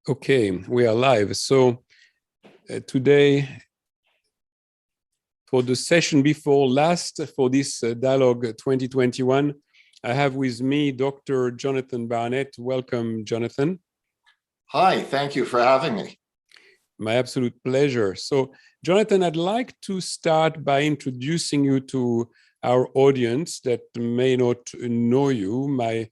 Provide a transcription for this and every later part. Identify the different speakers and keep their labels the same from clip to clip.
Speaker 1: Okay, we are live. So today, for the session before last, for this Dialogue 2021, I have with me Dr. Jonathan Barnett. Welcome, Jonathan.
Speaker 2: Hi, thank you for having me.
Speaker 1: My absolute pleasure. So, Jonathan, I'd like to start by introducing you to our audience that may not know you, my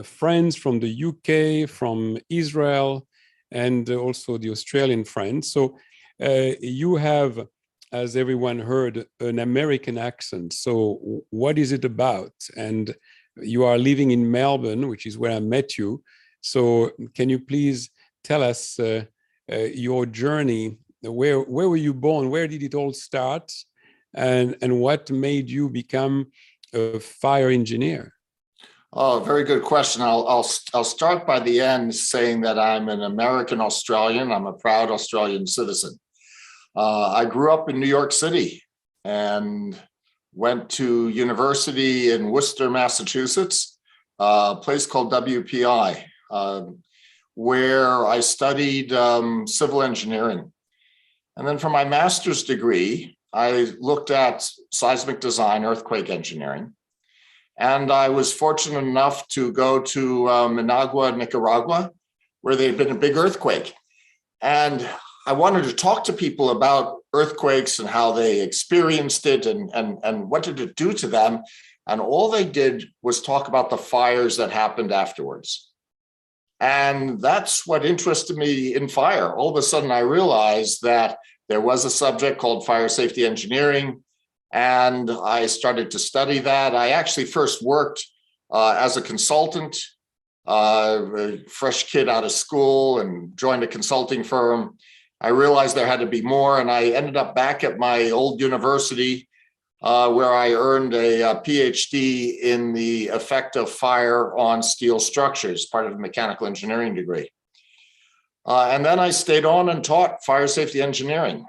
Speaker 1: friends from the UK, from Israel, and also the Australian friends. So you have, as everyone heard, an American accent. So what is it about? And you are living in Melbourne, which is where I met you. So can you please tell us your journey? Where were you born? Where did it all start? And what made you become a fire engineer?
Speaker 2: Oh, very good question. I'll start by the end saying that I'm an American Australian. I'm a proud Australian citizen. I grew up in New York City and went to university in Worcester, Massachusetts, a place called WPI, where I studied civil engineering. And then for my master's degree, I looked at seismic design, earthquake engineering. And I was fortunate enough to go to Managua, Nicaragua, where there had been a big earthquake. And I wanted to talk to people about earthquakes and how they experienced it and what did it do to them. And all they did was talk about the fires that happened afterwards. And that's what interested me in fire. All of a sudden, I realized that there was a subject called fire safety engineering. And I started to study that. I actually first worked as a consultant, a fresh kid out of school, and joined a consulting firm. I realized there had to be more, and I ended up back at my old university where I earned a PhD in the effect of fire on steel structures, part of a mechanical engineering degree. And then I stayed on and taught fire safety engineering.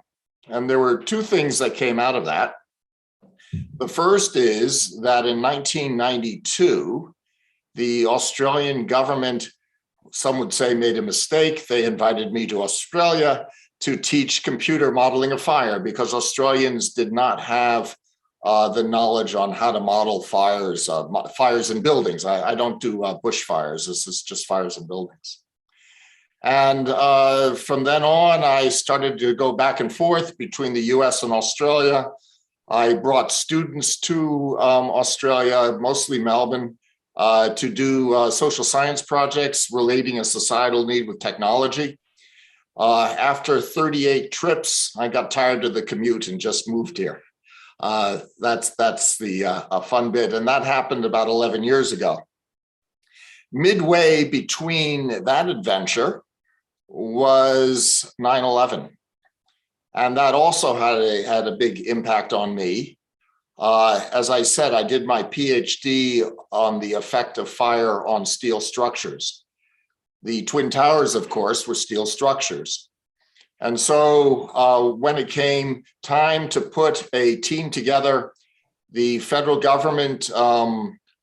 Speaker 2: And there were two things that came out of that. The first is that in 1992, the Australian government, some would say, made a mistake. They invited me to Australia to teach computer modeling of fire because Australians did not have the knowledge on how to model fires, fires in buildings. I don't do bushfires. This is just fires in buildings. And from then on, I started to go back and forth between the US and Australia. I brought students to Australia, mostly Melbourne, to do social science projects relating a societal need with technology. After 38 trips, I got tired of the commute and just moved here. That's the fun bit. And that happened about 11 years ago. Midway between that adventure was 9/11. And that also had a big impact on me. As I said, I did my PhD on the effect of fire on steel structures. The Twin Towers, of course, were steel structures. And so when it came time to put a team together, the federal government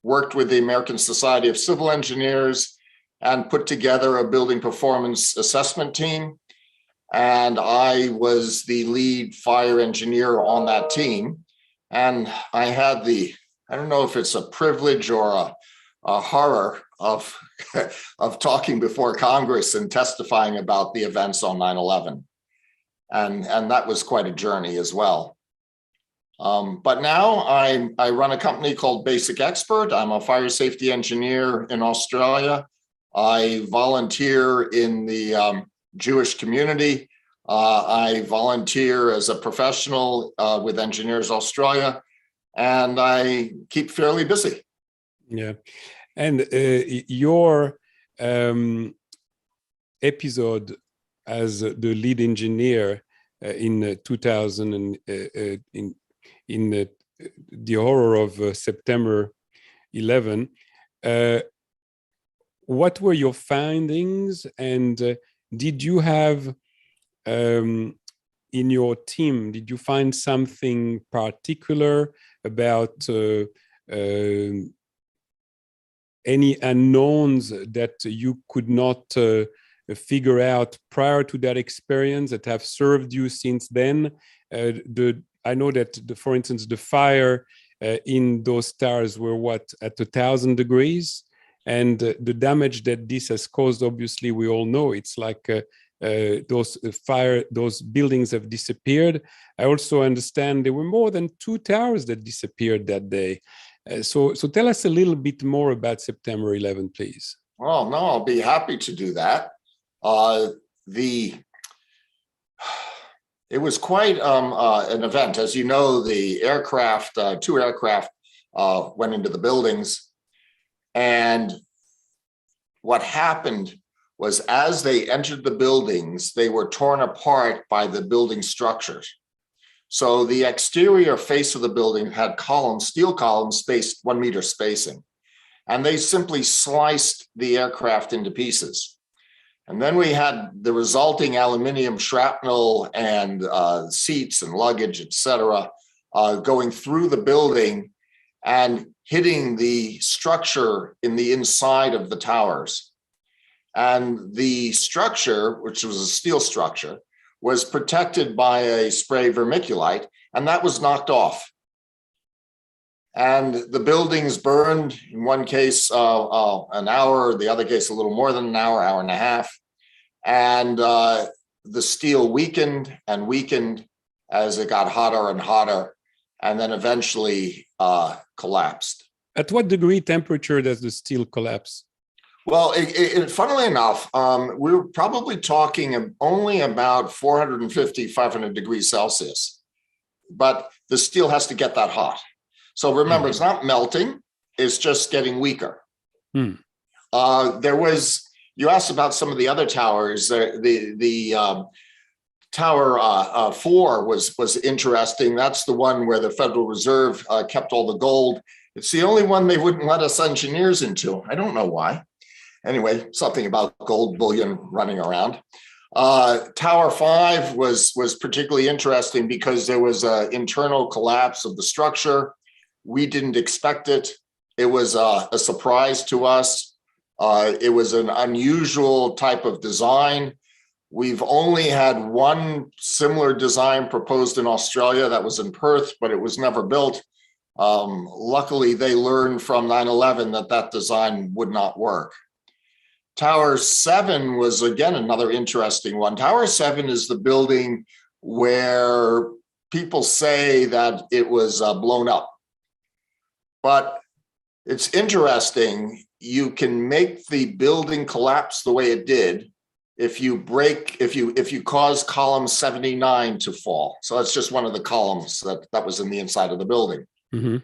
Speaker 2: worked with the American Society of Civil Engineers and put together a building performance assessment team. And I was the lead fire engineer on that team. And I had I don't know if it's a privilege or a horror of talking before Congress and testifying about the events on 9/11. And that was quite a journey as well. But now I run a company called Basic Expert. I'm a fire safety engineer in Australia. I volunteer in the Jewish community. I volunteer as a professional with Engineers Australia, and I keep fairly busy.
Speaker 1: Yeah. And your episode as the lead engineer in 2000 and in the horror of September 11, what were your findings, and did you have in your team, did you find something particular about any unknowns that you could not figure out prior to that experience that have served you since then? I know that, for instance, the fire in those towers were at 1,000 degrees, and the damage that this has caused, obviously, we all know. It's like those buildings have disappeared. I also understand there were more than 2 towers that disappeared that day. So tell us a little bit more about September 11, please.
Speaker 2: Well, no, I'll be happy to do that. It was quite an event. As you know, the aircraft, 2 aircraft went into the buildings. And what happened was, as they entered the buildings, they were torn apart by the building structures. So the exterior face of the building had columns, steel columns, spaced 1 meter spacing. And they simply sliced the aircraft into pieces. And then we had the resulting aluminum shrapnel and seats and luggage, et cetera, going through the building and hitting the structure in the inside of the towers. And the structure, which was a steel structure, was protected by a spray vermiculite, and that was knocked off. And the buildings burned, in one case an hour, the other case a little more than an hour, hour and a half. And the steel weakened and weakened as it got hotter and hotter, and then eventually collapsed.
Speaker 1: At what degree temperature does the steel collapse?
Speaker 2: Well, funnily enough, we were probably talking only about 450, 500 degrees Celsius, but the steel has to get that hot. So remember, it's not melting, it's just getting weaker. You asked about some of the other towers. The Tower 4 was interesting. That's the one where the Federal Reserve kept all the gold. It's the only one they wouldn't let us engineers into. I don't know why. Anyway, something about gold bullion running around. Tower 5 was particularly interesting because there was an internal collapse of the structure. We didn't expect it. It was a surprise to us. It was an unusual type of design. We've only had one similar design proposed in Australia. That was in Perth, but it was never built. Luckily, they learned from 9/11 that design would not work. Tower 7 was, again, another interesting one. Tower 7 is the building where people say that it was blown up. But it's interesting. You can make the building collapse the way it did if you cause column 79 to fall. So that's just one of the columns that was in the inside of the building. Mm-hmm.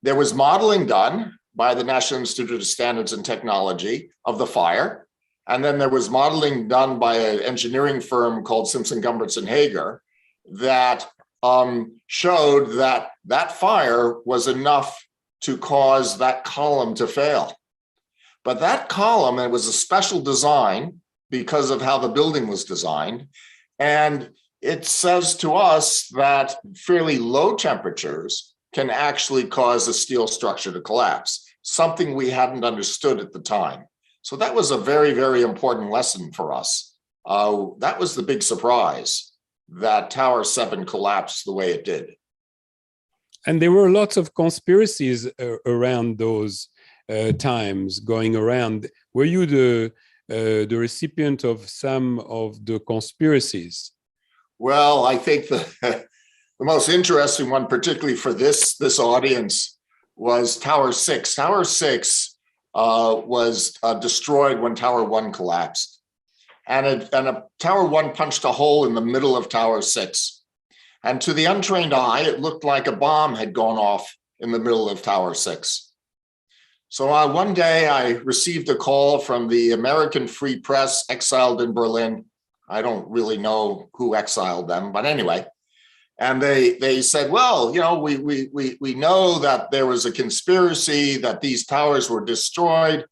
Speaker 2: There was modeling done by the National Institute of Standards and Technology of the fire. And then there was modeling done by an engineering firm called Simpson, Gumberts and Hager that showed that fire was enough to cause that column to fail. But that column, it was a special design because of how the building was designed. And it says to us that fairly low temperatures can actually cause a steel structure to collapse, something we hadn't understood at the time. So that was a very, very important lesson for us. That was the big surprise, that Tower 7 collapsed the way it did.
Speaker 1: And there were lots of conspiracies around those times going around. Were you the recipient of some of the conspiracies?
Speaker 2: Well, I think the most interesting one, particularly for this audience, was Tower 6. Tower 6 was destroyed when Tower 1 collapsed. And a Tower 1 punched a hole in the middle of Tower 6. And to the untrained eye, it looked like a bomb had gone off in the middle of Tower 6. So one day I received a call from the American Free Press, exiled in Berlin. I don't really know who exiled them, but anyway. And they said, well, you know, we know that there was a conspiracy, that these towers were destroyed.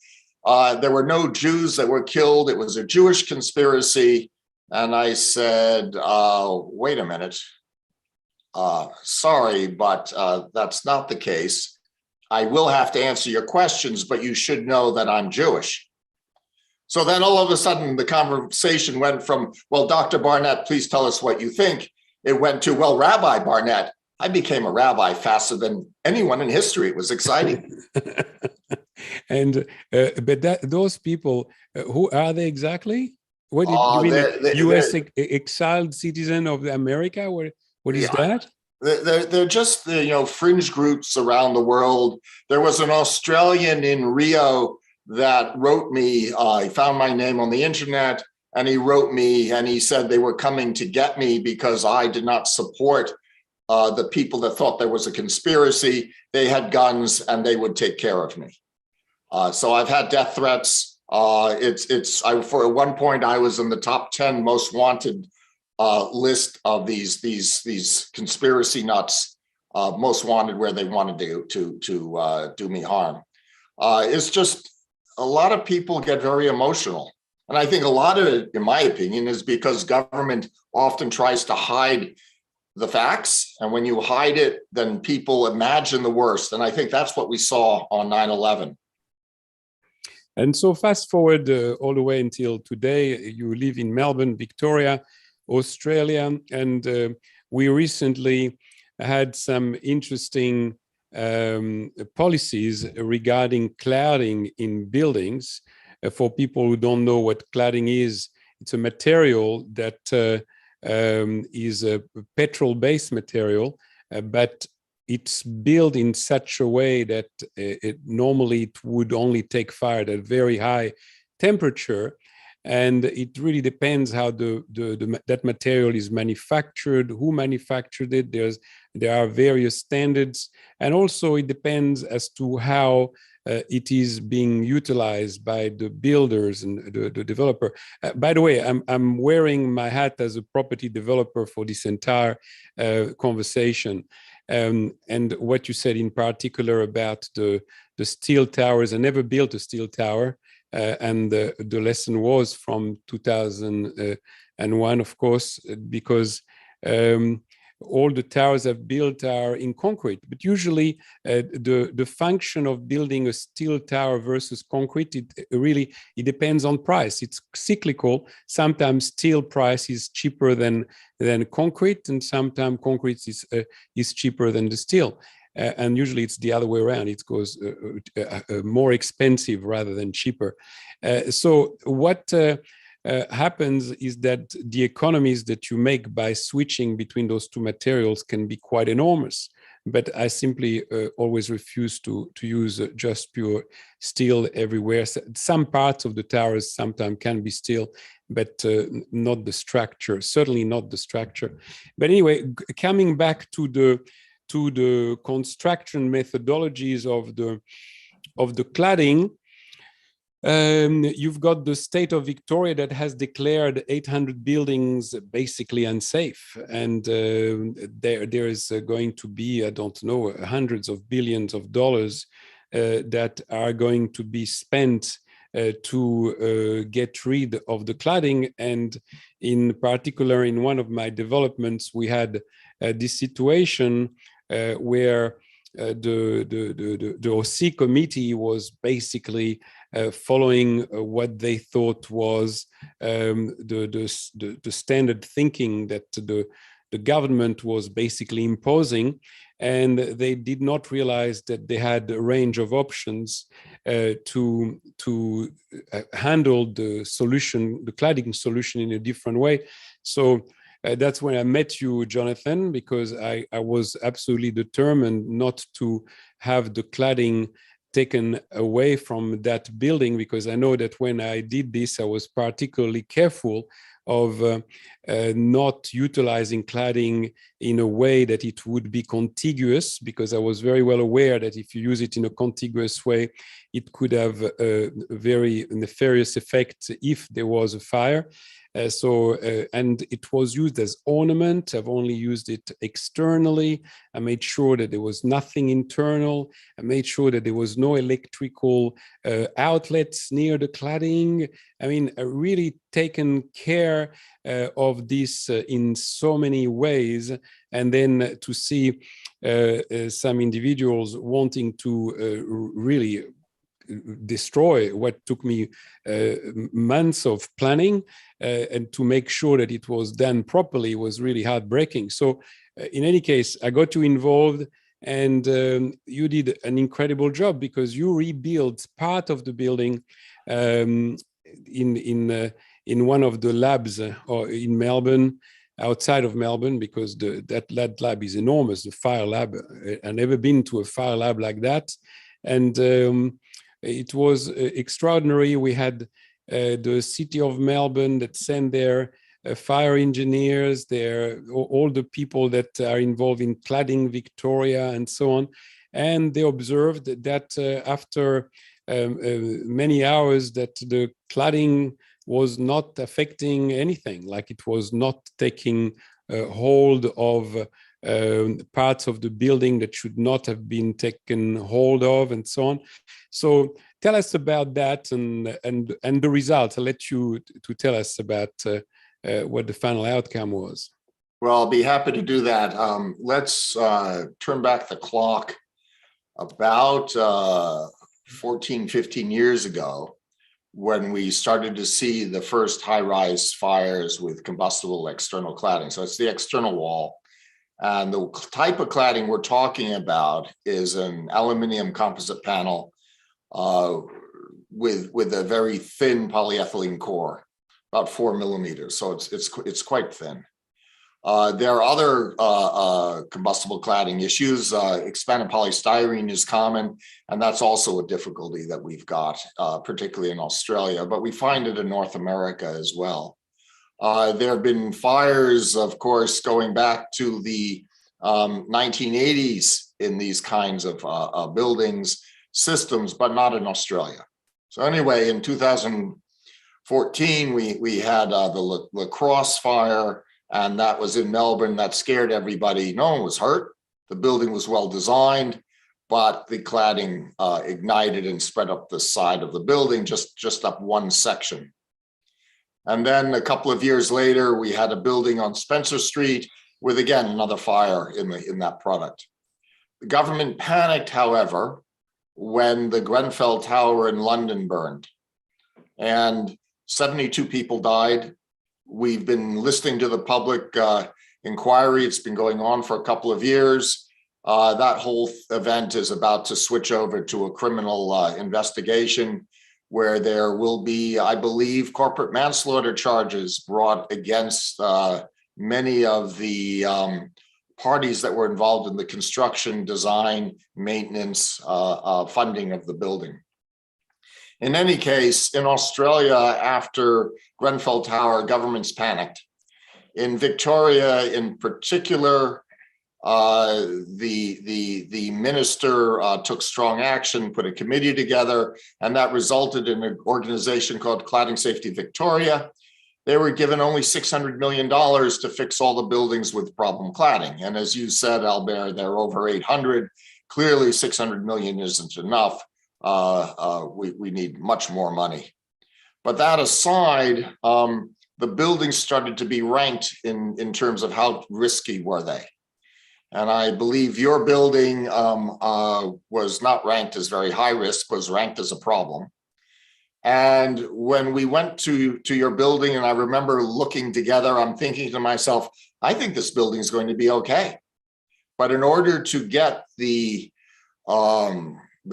Speaker 2: There were no Jews that were killed. It was a Jewish conspiracy. And I said, wait a minute. Sorry, but that's not the case. I will have to answer your questions, but you should know that I'm Jewish. So then all of a sudden the conversation went from, well, Dr. Barnett, please tell us what you think. It went to, well, Rabbi Barnett. I became a rabbi faster than anyone in history. It was exciting.
Speaker 1: And but those people, who are they exactly? What did you mean? U.S. exiled citizen of America? What is that?
Speaker 2: They're just fringe groups around the world. There was an Australian in Rio that wrote me. He found my name on the internet, and he wrote me, and he said they were coming to get me because I did not support the people that thought there was a conspiracy. They had guns, and they would take care of me. So I've had death threats. For one point I was in the top 10 most wanted list of these conspiracy nuts, most wanted, where they wanted to do me harm. It's just a lot of people get very emotional, and I think a lot of it, in my opinion, is because government often tries to hide the facts, and when you hide it, then people imagine the worst. And I think that's what we saw on 9/11.
Speaker 1: And so fast forward all the way until today, you live in Melbourne, Victoria, Australia, and we recently had some interesting policies regarding cladding in buildings. For people who don't know what cladding is, it's a material that is a petrol-based material, but it's built in such a way that normally it would only take fire at a very high temperature. And it really depends how that material is manufactured, who manufactured it. There are various standards. And also it depends as to how it is being utilized by the builders and the developer. By the way, I'm wearing my hat as a property developer for this entire conversation. And what you said in particular about the steel towers, I never built a steel tower. And the lesson was from 2001, of course, because all the towers I've built are in concrete. But usually the function of building a steel tower versus concrete, it depends on price. It's cyclical. Sometimes steel price is cheaper than concrete, and sometimes concrete is cheaper than the steel. And usually it's the other way around. It goes more expensive rather than cheaper. So what happens is that the economies that you make by switching between those two materials can be quite enormous. But I simply always refuse to use just pure steel everywhere. Some parts of the towers sometimes can be steel, but not the structure, certainly not the structure. But anyway, coming back to the construction methodologies of the cladding, you've got the state of Victoria that has declared 800 buildings basically unsafe, and there is going to be, I don't know, hundreds of billions of dollars that are going to be spent to get rid of the cladding. And in particular, in one of my developments, we had this situation where the OC committee was basically following what they thought was the standard thinking that the government was basically imposing, and they did not realize that they had a range of options to handle the cladding solution in a different way. So that's when I met you, Jonathan, because I was absolutely determined not to have the cladding taken away from that building, because I know that when I did this, I was particularly careful of not utilizing cladding in a way that it would be contiguous, because I was very well aware that if you use it in a contiguous way, it could have a very nefarious effect if there was a fire. And it was used as ornament. I've only used it externally. I made sure that there was nothing internal. I made sure that there was no electrical outlets near the cladding. I mean, I really taken care of this in so many ways. And then to see some individuals wanting to really destroy what took me months of planning, and to make sure that it was done properly was really heartbreaking. So in any case, I got you involved, and you did an incredible job, because you rebuilt part of the building in one of the labs or in Melbourne, outside of Melbourne, because that lab is enormous, the fire lab. I've never been to a fire lab like that. And it was extraordinary. We had the city of Melbourne that sent their fire engineers, all the people that are involved in Cladding Victoria and so on. And they observed that after many hours, that the cladding was not affecting anything, like it was not taking hold of parts of the building that should not have been taken hold of, and so on. So tell us about that and the results. I'll let you to tell us about what the final outcome was.
Speaker 2: Well, I'll be happy to do that. Let's turn back the clock about 14, 15 years ago, when we started to see the first high-rise fires with combustible external cladding. So it's the external wall. And the type of cladding we're talking about is an aluminum composite panel with a very thin polyethylene core, about 4 millimeters. So it's quite thin. There are other combustible cladding issues. Expanded polystyrene is common, and that's also a difficulty that we've got, particularly in Australia, but we find it in North America as well. There have been fires, of course, going back to the 1980s in these kinds of buildings systems, but not in Australia. So anyway, in 2014, we had the La Crosse fire, and that was in Melbourne. That scared everybody. No one was hurt. The building was well designed, but the cladding ignited and spread up the side of the building, just up one section. And then a couple of years later, we had a building on Spencer Street with, again, another fire in that product. The government panicked, however, when the Grenfell Tower in London burned, and 72 people died. We've been listening to the public inquiry. It's been going on for a couple of years. That whole event is about to switch over to a criminal investigation, where there will be, I believe, corporate manslaughter charges brought against many of the parties that were involved in the construction, design, maintenance, funding of the building. In any case, in Australia, after Grenfell Tower, governments panicked. In Victoria, in particular, the minister took strong action, put a committee together, and that resulted in an organization called Cladding Safety Victoria. They were given only $600 million to fix all the buildings with problem cladding. And as you said, Albert, there are over 800. Clearly, 600 million isn't enough. We need much more money. But that aside, the buildings started to be ranked in terms of how risky were they. And I believe your building was not ranked as very high risk, was ranked as a problem. And when we went to your building, and I remember looking together, I'm thinking to myself, I think this building is going to be okay. But in order to get the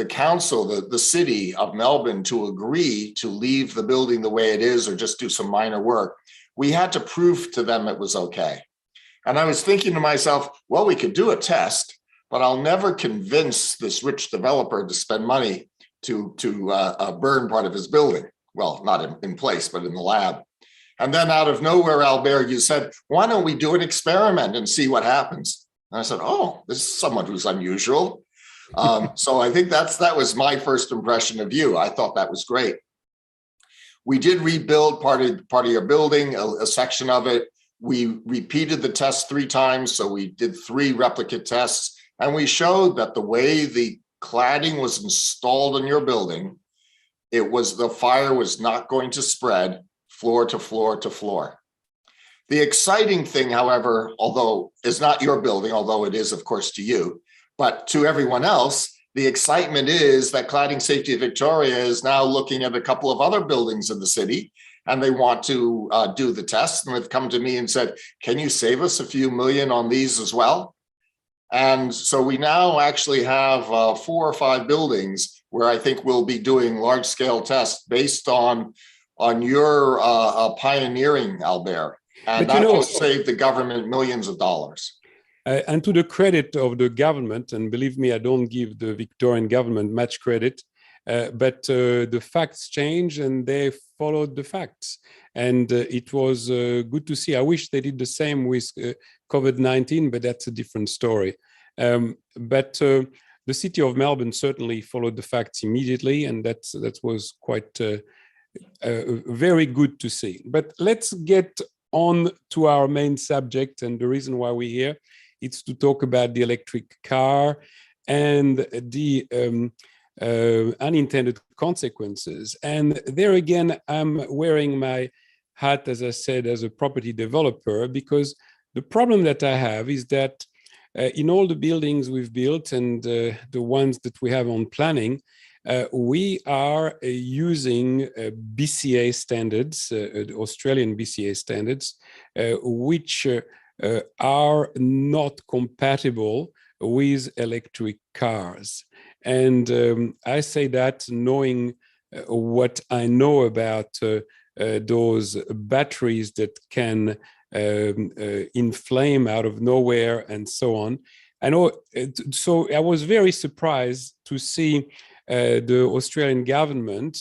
Speaker 2: council, the city of Melbourne, to agree to leave the building the way it is or just do some minor work, we had to prove to them it was okay. And I was thinking to myself, well, we could do a test, but I'll never convince this rich developer to spend money to burn part of his building. Well, not in place, but in the lab. And then out of nowhere, Albert, you said, why don't we do an experiment and see what happens? And I said, oh, this is someone who's unusual. So I think that was my first impression of you. I thought that was great. We did rebuild part of your building, a section of it. We repeated the test 3 times. So we did 3 replicate tests, and we showed that the way the cladding was installed in your building, the fire was not going to spread floor to floor to floor. The exciting thing, however, although is not your building, although it is, of course, to you, but to everyone else, the excitement is that Cladding Safety of Victoria is now looking at a couple of other buildings in the city, and they want to do the test. And they've come to me and said, can you save us a few million on these as well? And so we now actually have 4 or 5 buildings where I think we'll be doing large scale tests based on your pioneering, Albert. And that will save the government millions of dollars.
Speaker 1: And to the credit of the government, and believe me, I don't give the Victorian government much credit, but the facts change and they followed the facts. And it was good to see. I wish they did the same with COVID-19, but that's a different story. But the city of Melbourne certainly followed the facts immediately, and that was quite very good to see. But let's get on to our main subject, and the reason why we're here. It's to talk about the electric car and the unintended consequences. And there again, I'm wearing my hat, as I said, as a property developer, because the problem that I have is that in all the buildings we've built and the ones that we have on planning, we are using BCA standards, Australian BCA standards, which are not compatible with electric cars. And I say that knowing what I know about those batteries that can inflame out of nowhere and so on. I know, so I was very surprised to see the Australian government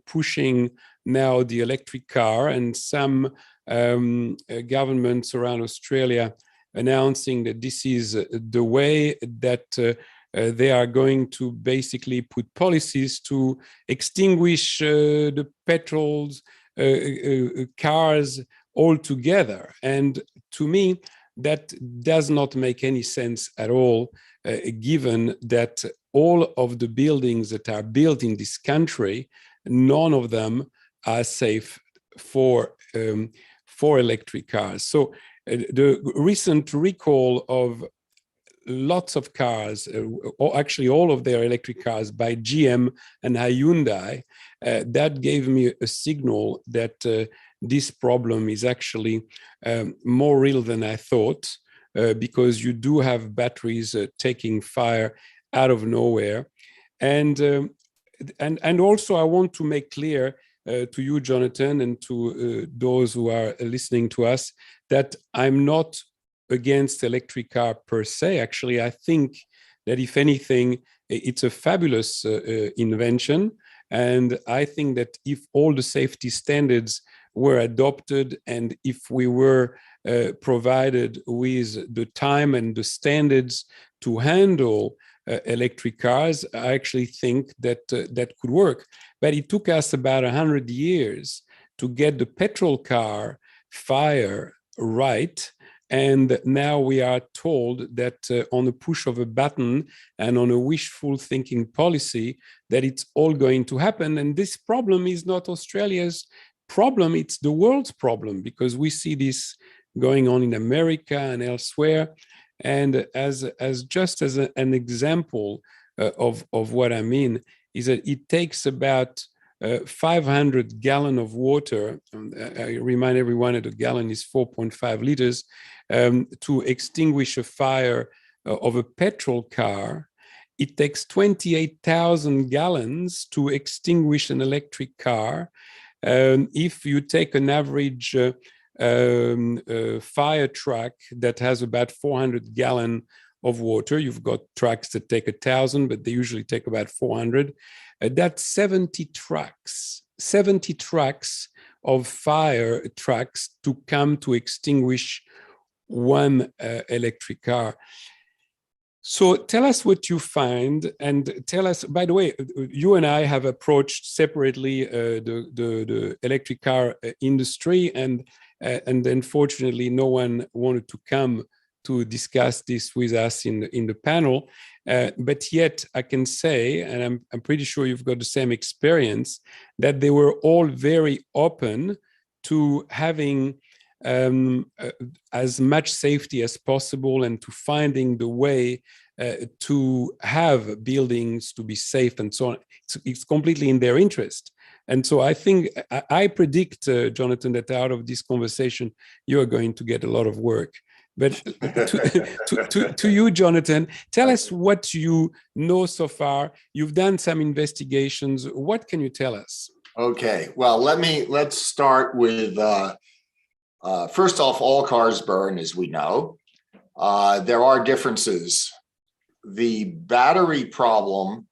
Speaker 1: pushing now the electric car, and some governments around Australia announcing that this is the way that they are going to basically put policies to extinguish the petrols cars altogether. And to me, that does not make any sense at all, given that all of the buildings that are built in this country, none of them are safe for electric cars. So the recent recall of lots of cars, or actually all of their electric cars by GM and Hyundai, that gave me a signal that this problem is actually more real than I thought, because you do have batteries taking fire out of nowhere. And also I want to make clear to you, Jonathan, and to those who are listening to us, that I'm not against electric car per se. Actually, I think that if anything, it's a fabulous invention. And I think that if all the safety standards were adopted, and if we were provided with the time and the standards to handle electric cars, I actually think that that could work. But it took us about 100 years to get the petrol car fire right. And now we are told that on the push of a button and on a wishful thinking policy, that it's all going to happen. And this problem is not Australia's problem, it's the world's problem, because we see this going on in America and elsewhere. And as an example of what I mean, is that it takes about 500 gallons of water. I remind everyone that a gallon is 4.5 liters, to extinguish a fire of a petrol car. It takes 28,000 gallons to extinguish an electric car. If you take an average fire truck that has about 400 gallons of water, you've got trucks that take 1,000, but they usually take about 400. That's 70 trucks of fire trucks to come to extinguish one electric car. So tell us what you find, and tell us, by the way, you and I have approached separately the electric car industry, and unfortunately no one wanted to come to discuss this with us in the panel. But yet I can say, and I'm pretty sure you've got the same experience, that they were all very open to having as much safety as possible and to finding the way to have buildings to be safe and so on. It's completely in their interest. And so I think, I predict, Jonathan, that out of this conversation, you are going to get a lot of work. But to you, Jonathan, tell us what you know so far. You've done some investigations. What can you tell us?
Speaker 2: Okay, well, let's start with, first off, all cars burn, as we know. There are differences. The battery problem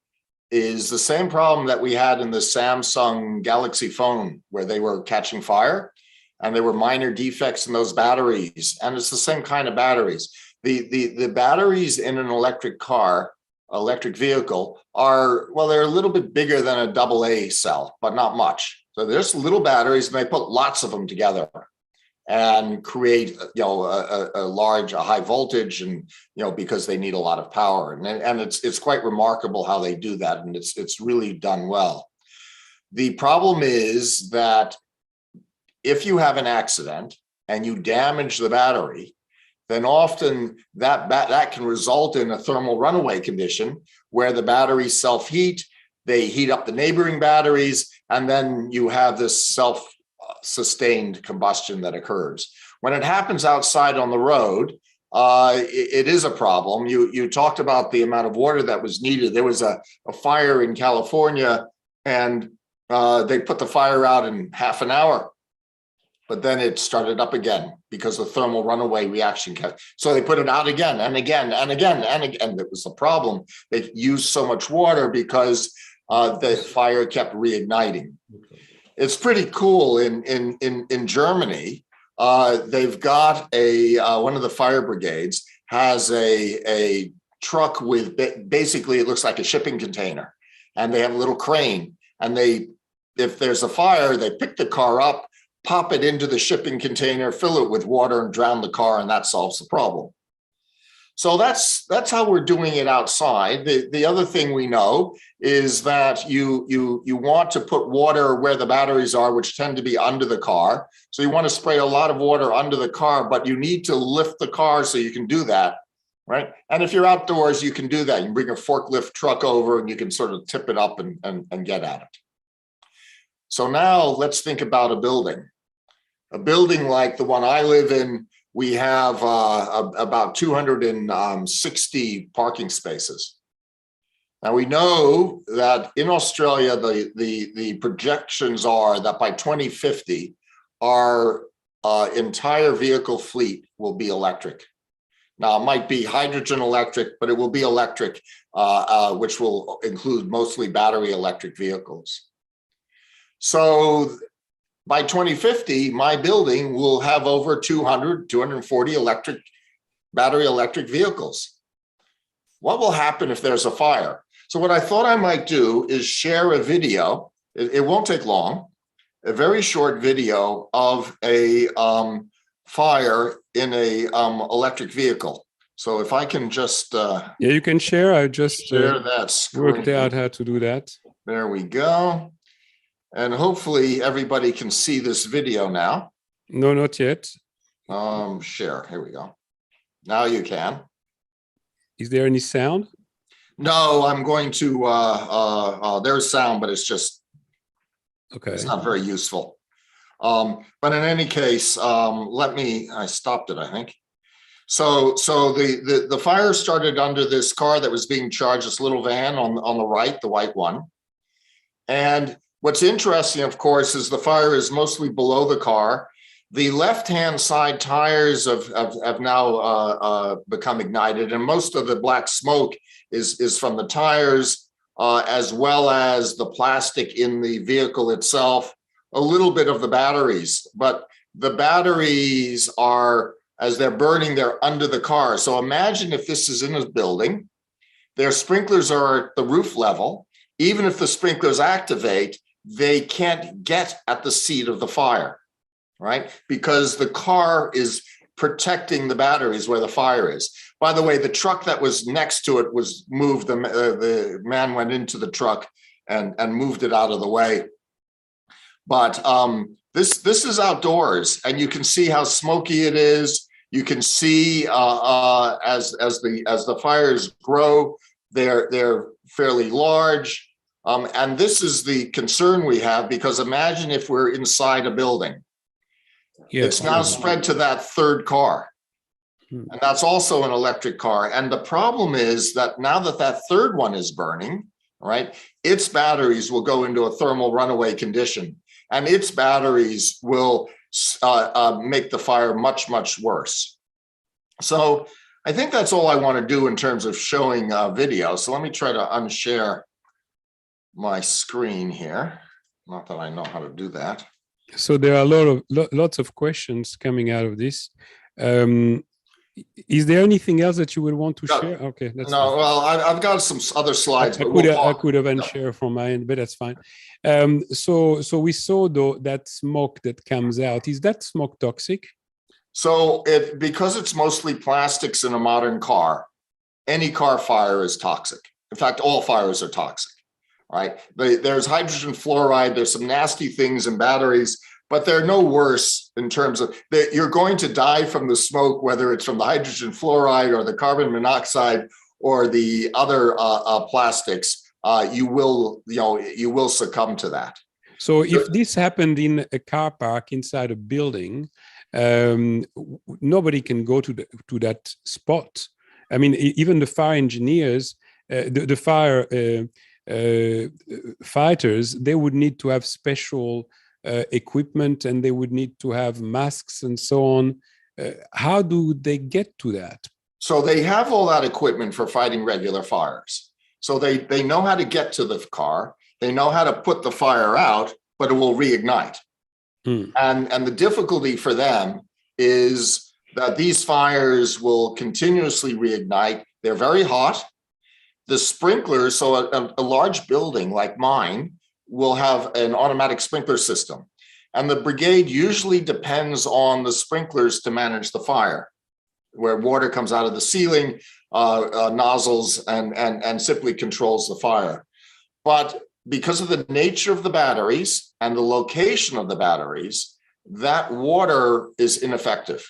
Speaker 2: is the same problem that we had in the Samsung Galaxy phone, where they were catching fire and there were minor defects in those batteries. And it's the same kind of batteries. The batteries in an electric car, electric vehicle, are, well, they're a little bit bigger than a AA cell, but not much. So there's little batteries and they put lots of them together and create, a high voltage, and because they need a lot of power, and it's quite remarkable how they do that, and it's really done well. The problem is that if you have an accident and you damage the battery, then often that can result in a thermal runaway condition where the batteries self-heat, they heat up the neighboring batteries, and then you have this self-sustained combustion that occurs. When it happens outside on the road, it is a problem. You talked about the amount of water that was needed. There was a fire in California, and they put the fire out in half an hour, but then it started up again because the thermal runaway reaction kept. So they put it out again and again and again and again. It was a problem. They used so much water because the fire kept reigniting. Okay. It's pretty cool. In Germany, they've got one of the fire brigades has a truck with, basically it looks like a shipping container, and they have a little crane, and if there's a fire, they pick the car up, pop it into the shipping container, fill it with water, and drown the car, and that solves the problem. So that's how we're doing it outside. The other thing we know is that you want to put water where the batteries are, which tend to be under the car. So you want to spray a lot of water under the car, but you need to lift the car so you can do that, right? And if you're outdoors, you can do that. You can bring a forklift truck over and you can sort of tip it up and get at it. So now let's think about a building. A building like the one I live in, we have about 260 parking spaces. Now we know that in Australia, the projections are that by 2050, our entire vehicle fleet will be electric. Now it might be hydrogen electric, but it will be electric, which will include mostly battery electric vehicles. So by 2050, my building will have over 240 battery electric vehicles. What will happen if there's a fire? So what I thought I might do is share a video. It won't take long, a very short video of a fire in a electric vehicle. So if I can just
Speaker 1: yeah, you can share. I just
Speaker 2: share that screen.
Speaker 1: Worked out how to do that.
Speaker 2: There we go. And hopefully everybody can see this video now.
Speaker 1: No, not yet.
Speaker 2: Share. Here we go. Now you can.
Speaker 1: Is there any sound?
Speaker 2: No, I'm going to. There's sound, but it's just.
Speaker 1: Okay.
Speaker 2: It's not very useful. But in any case, I stopped it, I think. So the fire started under this car that was being charged, this little van on the right, the white one. And what's interesting, of course, is the fire is mostly below the car. The left-hand side tires have now become ignited, and most of the black smoke is from the tires, as well as the plastic in the vehicle itself, a little bit of the batteries. But the batteries are, as they're burning, they're under the car. So imagine if this is in a building, their sprinklers are at the roof level. Even if the sprinklers activate, they can't get at the seat of the fire, right? Because the car is protecting the batteries where the fire is. By the way, the truck that was next to it was moved. The man went into the truck and moved it out of the way. But This is outdoors, and you can see how smoky it is. You can see as the fires grow, they're fairly large. And this is the concern we have, because imagine if we're inside a building.
Speaker 1: Yeah.
Speaker 2: It's now spread to that third car. And that's also an electric car. And the problem is that now that that third one is burning, right, its batteries will go into a thermal runaway condition, and its batteries will make the fire much, much worse. So I think that's all I want to do in terms of showing video. So let me try to unshare my screen here. Not that I know how to do that.
Speaker 1: So there are lots of questions coming out of this. Is there anything else that you would want to share? Okay, that's
Speaker 2: no.
Speaker 1: fine.
Speaker 2: Well, I've got some other slides.
Speaker 1: I could have unshare from my end, but that's fine. So we saw though that smoke that comes out. Is that smoke toxic?
Speaker 2: So because it's mostly plastics in a modern car, any car fire is toxic. In fact, all fires are toxic, right? There's hydrogen fluoride. There's some nasty things in batteries, but they're no worse in terms of you're going to die from the smoke, whether it's from the hydrogen fluoride or the carbon monoxide or the other plastics. You will succumb to that.
Speaker 1: So if this happened in a car park inside a building, nobody can go to that spot. I mean, even the fire engineers, the fire fighters, they would need to have special equipment, and they would need to have masks and so on. How do they get to that?
Speaker 2: So they have all that equipment for fighting regular fires. So they know how to get to the car. They know how to put the fire out, but it will reignite. And the difficulty for them is that these fires will continuously reignite. They're very hot. The sprinklers, so a large building like mine will have an automatic sprinkler system. And the brigade usually depends on the sprinklers to manage the fire, where water comes out of the ceiling, nozzles, and simply controls the fire. But because of the nature of the batteries and the location of the batteries, that water is ineffective.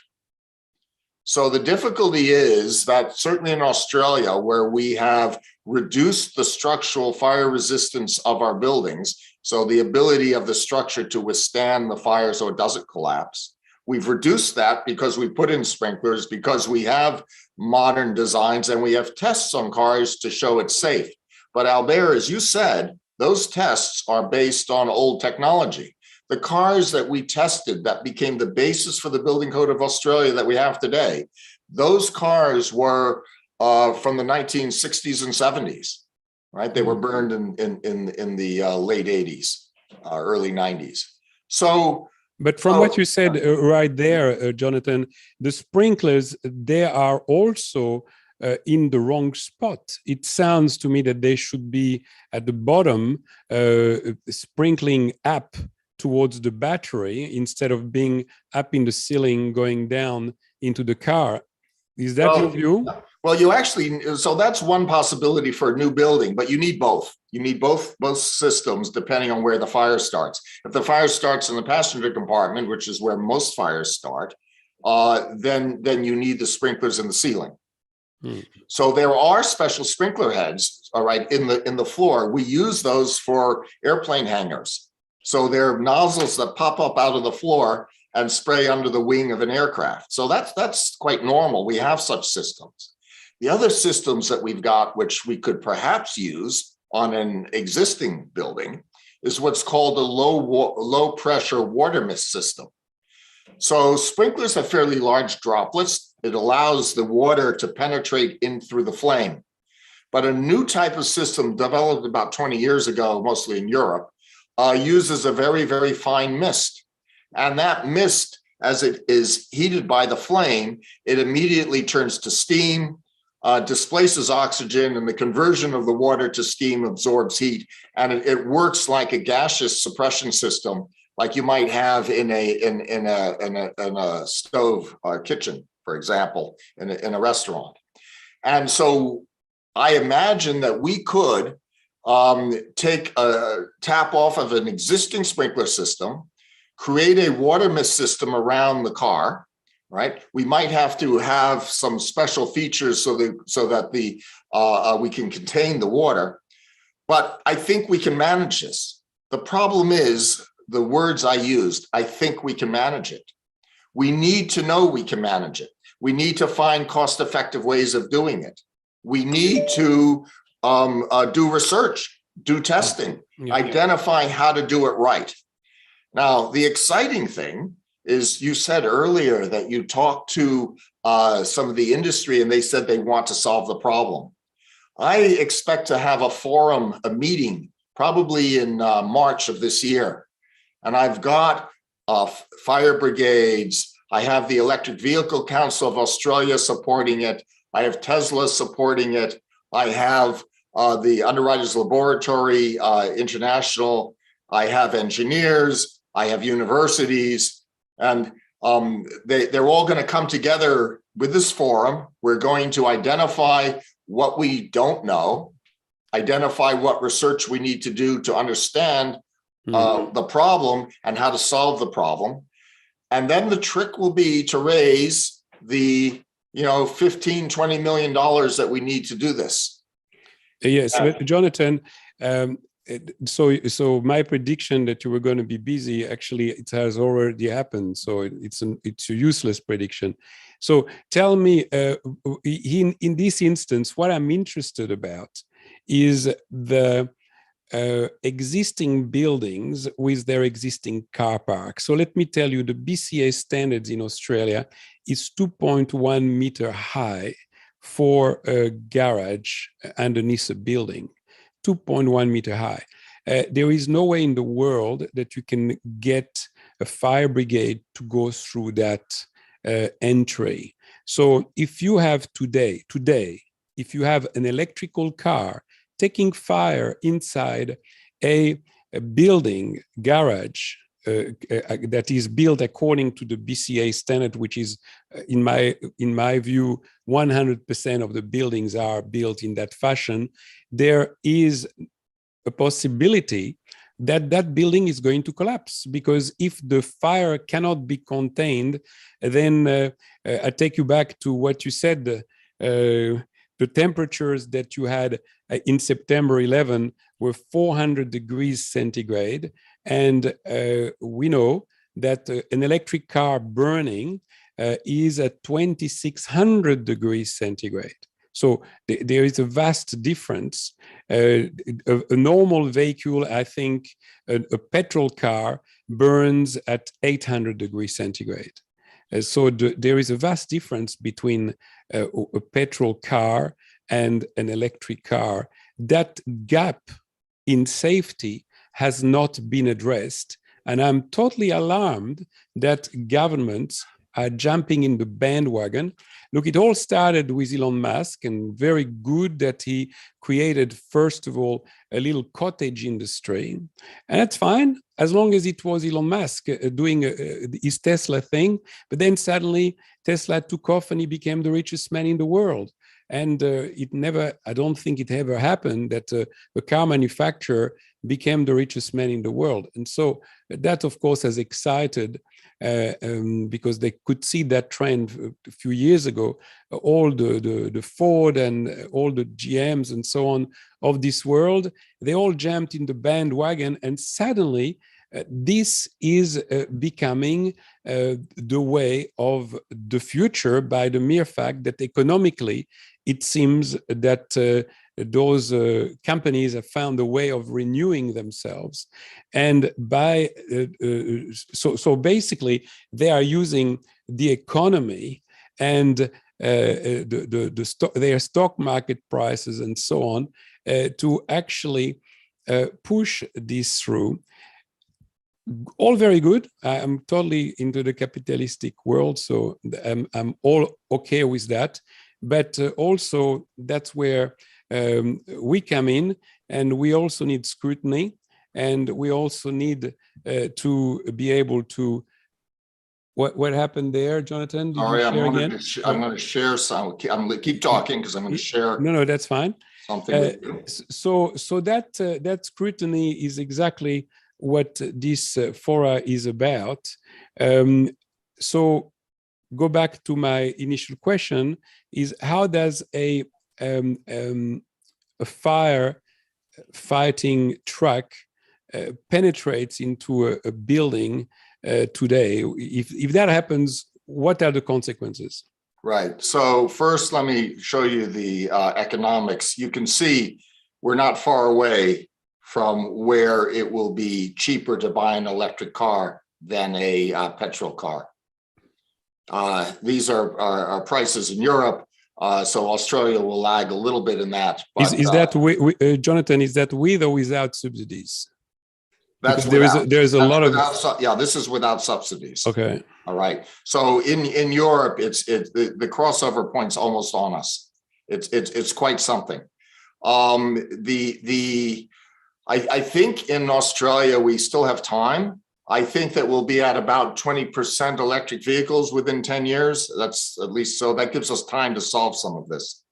Speaker 2: So the difficulty is that certainly in Australia, where we have reduced the structural fire resistance of our buildings, so the ability of the structure to withstand the fire so it doesn't collapse, we've reduced that because we put in sprinklers, because we have modern designs and we have tests on cars to show it's safe. But Albert, as you said, those tests are based on old technology. The cars that we tested that became the basis for the building code of Australia that we have today, those cars were from the 1960s and 70s, right? They were burned in the late 80s, early 90s. So,
Speaker 1: but from what you said right there, Jonathan, the sprinklers, they are also in the wrong spot. It sounds to me that they should be at the bottom, sprinkling up towards the battery instead of being up in the ceiling going down into the car. Is that your view?
Speaker 2: Well, you actually, so that's one possibility for a new building, but you need both. You need both systems depending on where the fire starts. If the fire starts in the passenger compartment, which is where most fires start, then you need the sprinklers in the ceiling. So there are special sprinkler heads, all right, in the floor. We use those for airplane hangars. So they're nozzles that pop up out of the floor and spray under the wing of an aircraft. So that's quite normal. We have such systems. The other systems that we've got, which we could perhaps use on an existing building, is what's called a low pressure water mist system. So sprinklers have fairly large droplets. It allows the water to penetrate in through the flame. But a new type of system developed about 20 years ago, mostly in Europe, uses a very, very fine mist. And that mist, as it is heated by the flame, it immediately turns to steam, displaces oxygen, and the conversion of the water to steam absorbs heat. And it works like a gaseous suppression system, like you might have in a stove kitchen, for example, in a restaurant. And so I imagine that we could take a tap off of an existing sprinkler system, create a water mist system around the car, right? We might have to have some special features so that we can contain the water, but I think we can manage this. The problem is the words I used. I think we can manage it. We need to know we can manage it. We need to find cost-effective ways of doing it. We need to do research, do testing, identify how to do it right. Now, the exciting thing is you said earlier that you talked to some of the industry and they said they want to solve the problem. I expect to have a forum, a meeting, probably in March of this year. And I've got fire brigades. I have the Electric Vehicle Council of Australia supporting it. I have Tesla supporting it. I have the Underwriters Laboratory International. I have engineers. I have universities. And they're all going to come together with this forum. We're going to identify what we don't know, identify what research we need to do to understand the problem and how to solve the problem. And then the trick will be to raise the, $15-20 million that we need to do this.
Speaker 1: Yes, but Jonathan, so my prediction that you were going to be busy, actually, it has already happened. So it's a useless prediction. So tell me, in this instance, what I'm interested about is the existing buildings with their existing car park. So let me tell you, the BCA standards in Australia is 2.1 meter high for a garage underneath a building, 2.1 meter high. There is no way in the world that you can get a fire brigade to go through that entry. So if you have today, if you have an electrical car taking fire inside a building garage that is built according to the BCA standard, which is, in my view, 100% of the buildings are built in that fashion, there is a possibility that that building is going to collapse, because if the fire cannot be contained, then I take you back to what you said, the temperatures that you had in September 11 were 400 degrees centigrade. And we know that an electric car burning is at 2,600 degrees centigrade. So there is a vast difference. A normal vehicle, I think, a petrol car burns at 800 degrees centigrade. So there is a vast difference between a petrol car and an electric car. That gap in safety has not been addressed. And I'm totally alarmed that governments are jumping in the bandwagon. Look, it all started with Elon Musk, and very good that he created, first of all, a little cottage industry. And that's fine, as long as it was Elon Musk doing his Tesla thing. But then suddenly Tesla took off and he became the richest man in the world. And I don't think it ever happened that a car manufacturer became the richest man in the world. And so that, of course, has excited, because they could see that trend a few years ago. All the Ford and all the GMs and so on of this world, they all jumped in the bandwagon, and suddenly this is becoming the way of the future, by the mere fact that economically it seems that those companies have found a way of renewing themselves. And so basically they are using the economy and their stock market prices and so on to actually push this through. All very good. I'm totally into the capitalistic world, so I'm all okay with that. But also that's where we come in, and we also need scrutiny, and we also need to be able to. What happened there, Jonathan?
Speaker 2: Sorry, I'm going to share some. I'm going to keep talking because I'm going to share.
Speaker 1: No, that's fine.
Speaker 2: Something with you.
Speaker 1: So that scrutiny is exactly what this fora is about. So go back to my initial question: is how does a fire fighting truck penetrates into a building today? If that happens, what are the consequences?
Speaker 2: Right. So first, let me show you the economics. You can see we're not far away from where it will be cheaper to buy an electric car than a petrol car. These are prices in Europe. So Australia will lag a little bit in that. But,
Speaker 1: is that Jonathan? Is that with or without subsidies?
Speaker 2: That's
Speaker 1: because there's a lot of
Speaker 2: this is without subsidies.
Speaker 1: Okay.
Speaker 2: All right. So in Europe, the crossover point's almost on us. It's quite something. I think in Australia we still have time. I think that we'll be at about 20% electric vehicles within 10 years. That's at least, so that gives us time to solve some of this.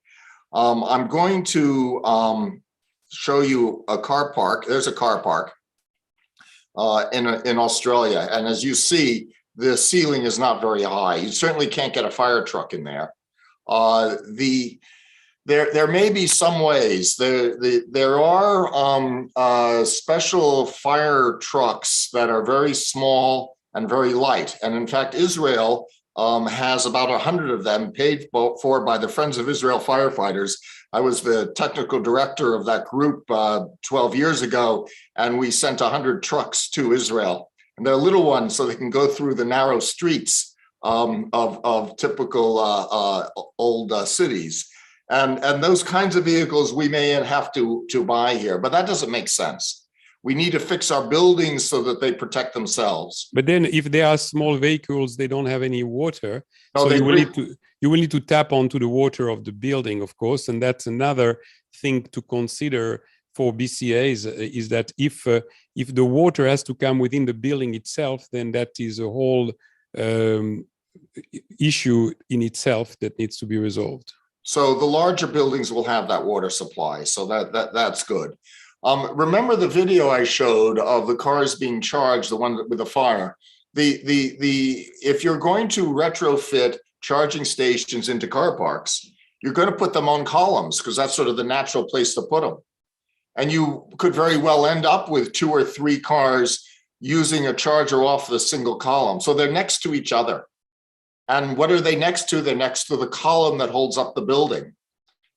Speaker 2: I'm going to show you a car park. There's a car park in Australia. And as you see, the ceiling is not very high. You certainly can't get a fire truck in there. There may be some ways. There are special fire trucks that are very small and very light. And in fact, Israel has about 100 of them paid for by the Friends of Israel firefighters. I was the technical director of that group 12 years ago, and we sent 100 trucks to Israel. And they're little ones, so they can go through the narrow streets of typical old cities. And those kinds of vehicles we may have to buy here, but that doesn't make sense. We need to fix our buildings so that they protect themselves.
Speaker 1: But then if they are small vehicles, they don't have any water.
Speaker 2: No,
Speaker 1: so you will need to tap onto the water of the building, of course. And that's another thing to consider for BCAs, is that if the water has to come within the building itself, then that is a whole issue in itself that needs to be resolved.
Speaker 2: So the larger buildings will have that water supply. So that's good. Remember the video I showed of the cars being charged, the one with the fire. If you're going to retrofit charging stations into car parks, you're going to put them on columns because that's sort of the natural place to put them. And you could very well end up with 2 or 3 cars using a charger off the single column. So they're next to each other. And what are they next to? They're next to the column that holds up the building.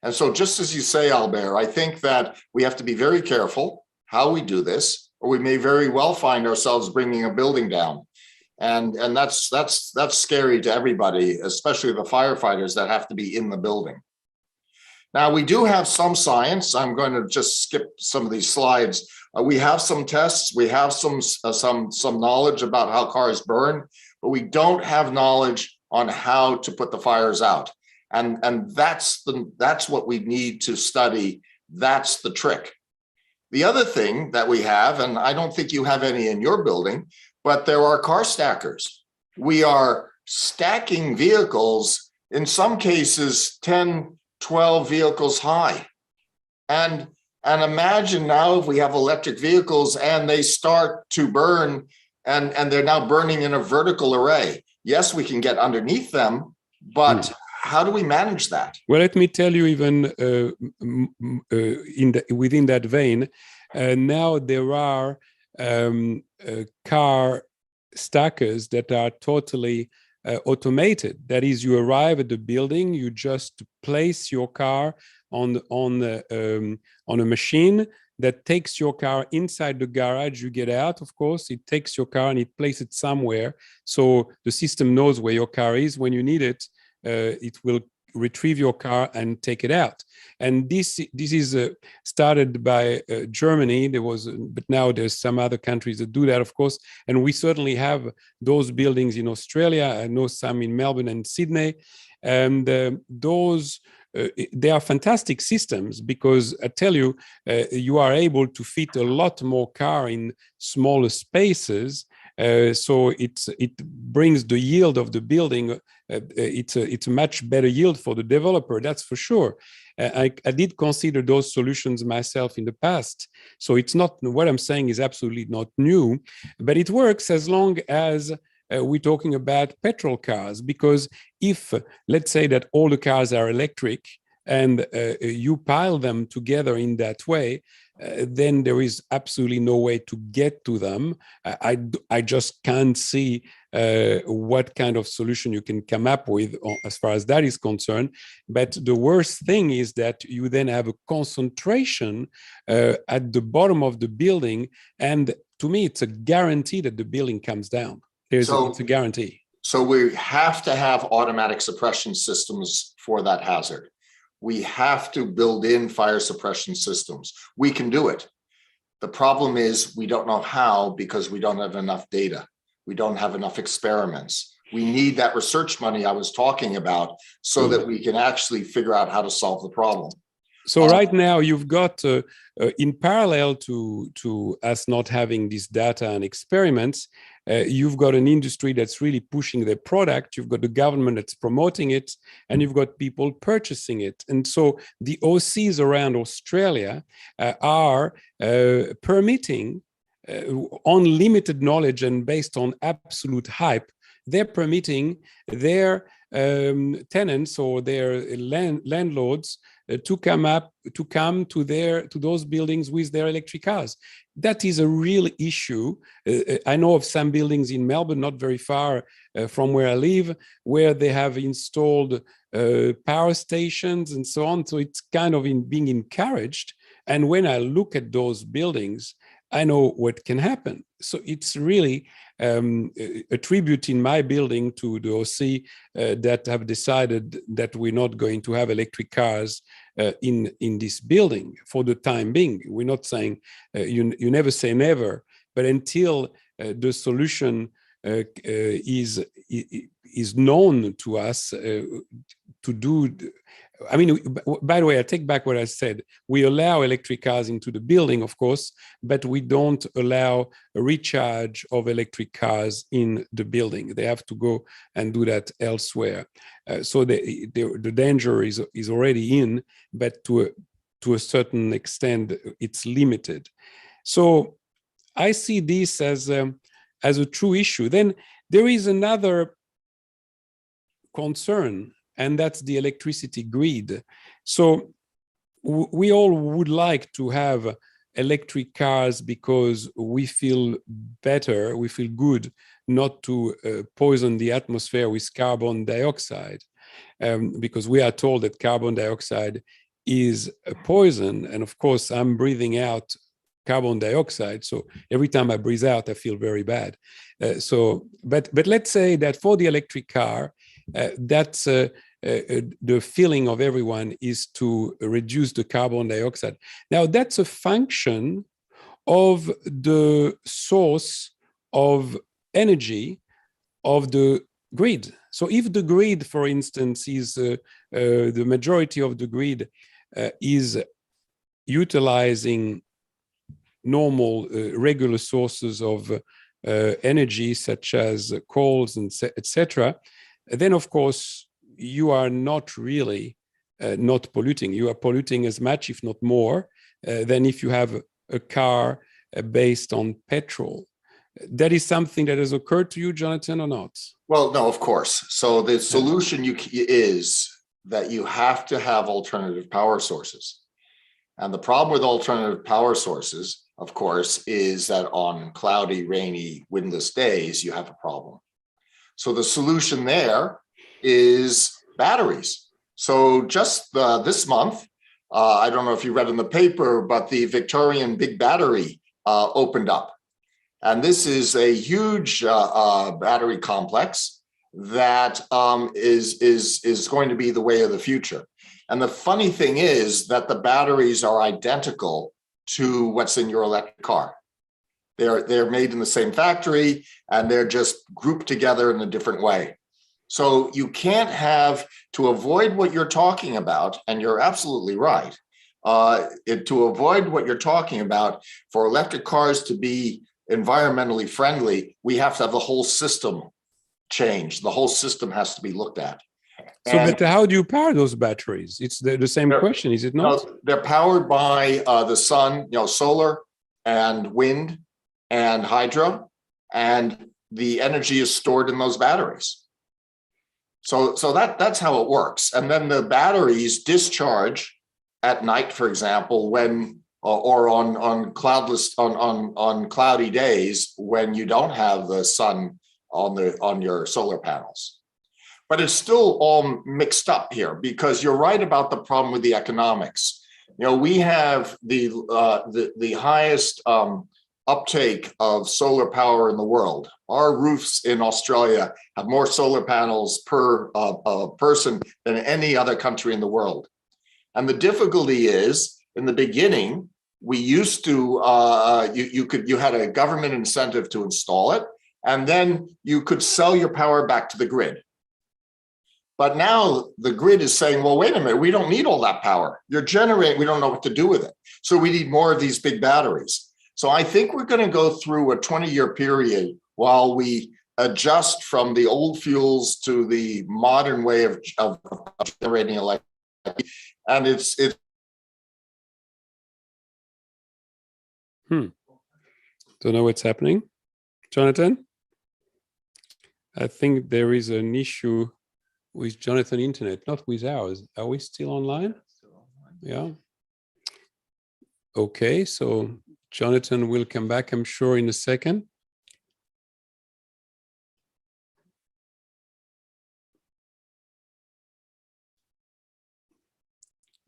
Speaker 2: And so just as you say, Albert, I think that we have to be very careful how we do this, or we may very well find ourselves bringing a building down. And that's scary to everybody, especially the firefighters that have to be in the building. Now, we do have some science. I'm going to just skip some of these slides. We have some tests. We have some knowledge about how cars burn, but we don't have knowledge on how to put the fires out. And that's what we need to study. That's the trick. The other thing that we have, and I don't think you have any in your building, but there are car stackers. We are stacking vehicles, in some cases, 10, 12 vehicles high. And imagine now if we have electric vehicles and they start to burn and they're now burning in a vertical array. Yes, we can get underneath them, but how do we manage that?
Speaker 1: Well, let me tell you, even within that vein, now there are car stackers that are totally automated. That is, you arrive at the building, you just place your car on a machine that takes your car inside the garage. You get out, of course, it takes your car and it places it somewhere. So the system knows where your car is. When you need it, it will retrieve your car and take it out. And this is started by Germany. But now there's some other countries that do that, of course. And we certainly have those buildings in Australia. I know some in Melbourne and Sydney. And they are fantastic systems because I tell you, you are able to fit a lot more car in smaller spaces. So it brings the yield of the building. It's a much better yield for the developer, that's for sure. I did consider those solutions myself in the past. So it's not, what I'm saying is absolutely not new, but it works as long as we're talking about petrol cars. Because if, let's say that all the cars are electric and you pile them together in that way, then there is absolutely no way to get to them. I just can't see what kind of solution you can come up with as far as that is concerned. But the worst thing is that you then have a concentration at the bottom of the building. And to me, it's a guarantee that the building comes down. It's a guarantee.
Speaker 2: So we have to have automatic suppression systems for that hazard. We have to build in fire suppression systems. We can do it. The problem is we don't know how, because we don't have enough data. We don't have enough experiments. We need that research money I was talking about so that we can actually figure out how to solve the problem.
Speaker 1: So right now you've got, in parallel to us not having this data and experiments, you've got an industry that's really pushing their product. You've got the government that's promoting it, and you've got people purchasing it. And so the OCs around Australia are permitting, on limited knowledge and based on absolute hype, they're permitting their tenants or their landlords to come to those buildings with their electric cars. That is a real issue. I know of some buildings in Melbourne, not very far from where I live, where they have installed power stations and so on. So it's kind of being encouraged. And when I look at those buildings, I know what can happen. So it's really a tribute in my building to the OC that have decided that we're not going to have electric cars in this building for the time being. We're not saying, you never say never, but until the solution is known to us to do. I mean, by the way, I take back what I said. We allow electric cars into the building, of course, but we don't allow a recharge of electric cars in the building. They have to go and do that elsewhere. So the danger is already in, but to a certain extent, it's limited. So I see this as a true issue. Then there is another concern, and that's the electricity grid. So we all would like to have electric cars because we feel better, we feel good not to poison the atmosphere with carbon dioxide, because we are told that carbon dioxide is a poison. And of course, I'm breathing out carbon dioxide. So every time I breathe out, I feel very bad. But let's say that for the electric car, that's the feeling of everyone is to reduce the carbon dioxide. Now, that's a function of the source of energy of the grid. So if the grid, for instance, is the majority of the grid is utilizing normal, regular sources of energy, such as coals and etc., then of course you are not really not polluting. You are polluting as much, if not more, than if you have a car based on petrol. That is something that has occurred to you, Jonathan, or not?
Speaker 2: Well, no, of course. So the solution is that you have to have alternative power sources. And the problem with alternative power sources, of course, is that on cloudy, rainy, windless days, you have a problem. So the solution there is batteries. So just this month, I don't know if you read in the paper, but the Victorian Big Battery opened up. And this is a huge battery complex that is going to be the way of the future. And the funny thing is that the batteries are identical to what's in your electric car. They're made in the same factory, and they're just grouped together in a different way. So you can't have, to avoid what you're talking about, and you're absolutely right, to avoid what you're talking about, for electric cars to be environmentally friendly, we have to have the whole system changed. The whole system has to be looked at.
Speaker 1: So, but how do you power those batteries? It's the same question, is it not?
Speaker 2: They're powered by the sun, solar and wind and hydro, and the energy is stored in those batteries. So that's how it works. And then the batteries discharge at night, for example, when or on cloudy days when you don't have the sun on your solar panels. But it's still all mixed up here, because you're right about the problem with the economics. We have the highest uptake of solar power in the world. Our roofs in Australia have more solar panels per person than any other country in the world. And the difficulty is, in the beginning, we used to you had a government incentive to install it, and then you could sell your power back to the grid. But now the grid is saying, well, wait a minute, we don't need all that power. You're generating, we don't know what to do with it. So we need more of these big batteries. So I think we're going to go through a 20-year period while we adjust from the old fuels to the modern way of generating electricity. And it's
Speaker 1: Don't know what's happening. Jonathan? I think there is an issue with Jonathan internet, not with ours. Are we still online? Yeah. Okay, so Jonathan will come back, I'm sure, in a second.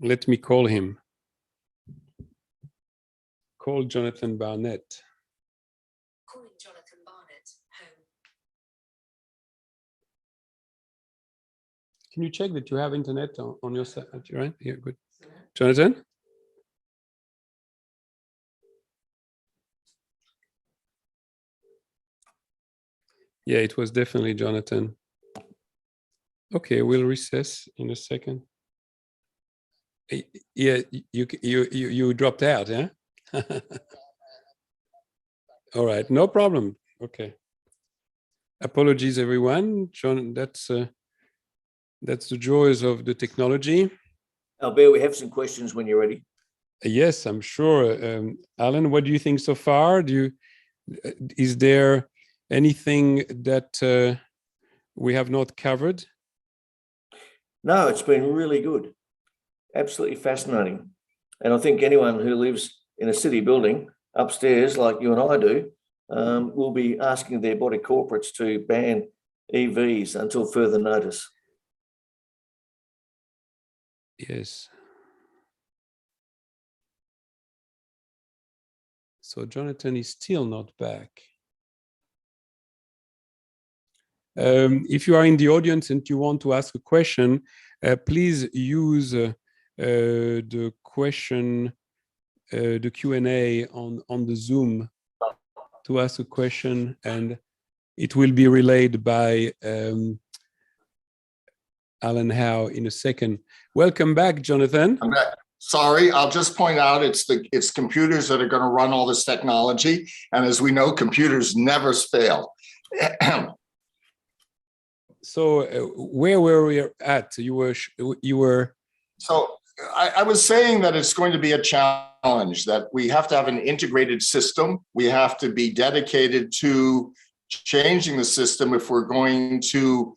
Speaker 1: Let me call him. Call Jonathan Barnett.
Speaker 3: Calling Jonathan Barnett, home.
Speaker 1: Can you check that you have internet on your side? Right here, good. Jonathan? Yeah, it was definitely Jonathan. Okay, we'll recess in a second. Yeah, you dropped out, yeah? All right, no problem. Okay. Apologies, everyone. John, that's the joys of the technology.
Speaker 4: Albert, we have some questions when you're ready.
Speaker 1: Yes, I'm sure. Alan, what do you think so far? Is there anything that we have not covered?
Speaker 4: No, it's been really good. Absolutely fascinating. And I think anyone who lives in a city building upstairs, like you and I do, will be asking their body corporates to ban EVs until further notice.
Speaker 1: Yes. So Jonathan is still not back. If you are in the audience and you want to ask a question, please use the question, the Q&A on the Zoom to ask a question, and it will be relayed by Alan Howe in a second. Welcome back, Jonathan.
Speaker 2: I'm back. Sorry, I'll just point out it's computers that are going to run all this technology, and as we know, computers never fail.
Speaker 1: So where were we at? You were.
Speaker 2: So I was saying that it's going to be a challenge, that we have to have an integrated system. We have to be dedicated to changing the system if we're going to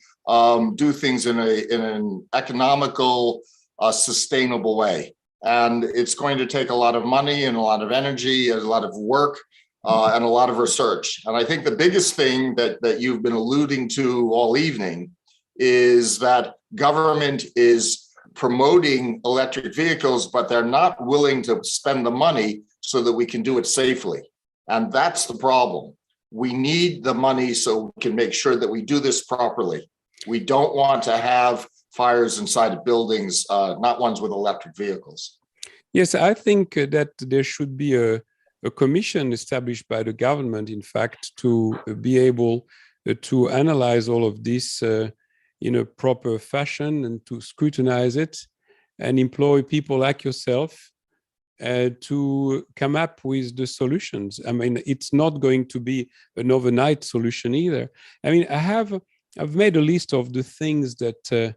Speaker 2: do things in an economical, sustainable way. And it's going to take a lot of money and a lot of energy and a lot of work and a lot of research. And I think the biggest thing that you've been alluding to all evening is that government is promoting electric vehicles, but they're not willing to spend the money so that we can do it safely. And that's the problem. We need the money so we can make sure that we do this properly. We don't want to have fires inside of buildings, not ones with electric vehicles.
Speaker 1: Yes, I think that there should be a commission established by the government, in fact, to be able to analyze all of this in a proper fashion and to scrutinize it and employ people like yourself to come up with the solutions. I mean, it's not going to be an overnight solution either. I mean, I've made a list of the things that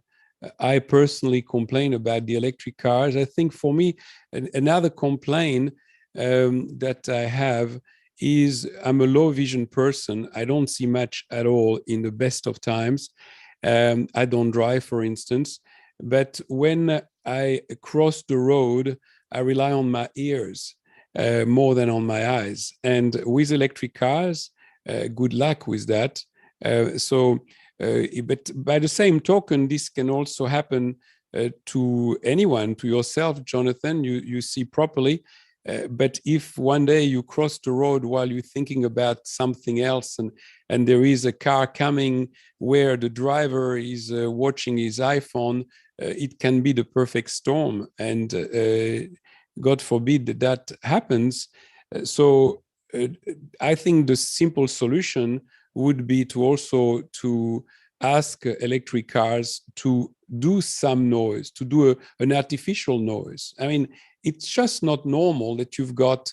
Speaker 1: I personally complain about the electric cars. I think for me, another complaint that I have is I'm a low vision person. I don't see much at all in the best of times. I don't drive, for instance, but when I cross the road, I rely on my ears more than on my eyes. And with electric cars, good luck with that. But by the same token, this can also happen to anyone, to yourself, Jonathan. You see properly. But if one day you cross the road while you're thinking about something else, and there is a car coming where the driver is watching his iPhone, it can be the perfect storm. And God forbid that happens. So I think the simple solution would be to also to ask electric cars to do some noise, to do an artificial noise. I mean, it's just not normal that you've got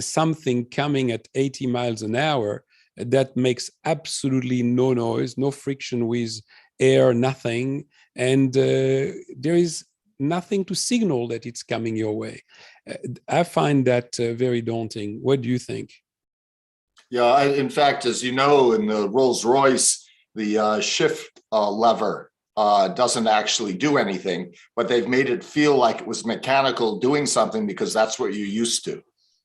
Speaker 1: something coming at 80 miles an hour that makes absolutely no noise, no friction with air, nothing. And there is nothing to signal that it's coming your way. I find that very daunting. What do you think?
Speaker 2: Yeah, in fact, as you know, in the Rolls-Royce, the shift lever doesn't actually do anything, but they've made it feel like it was mechanical doing something because that's what you're used to.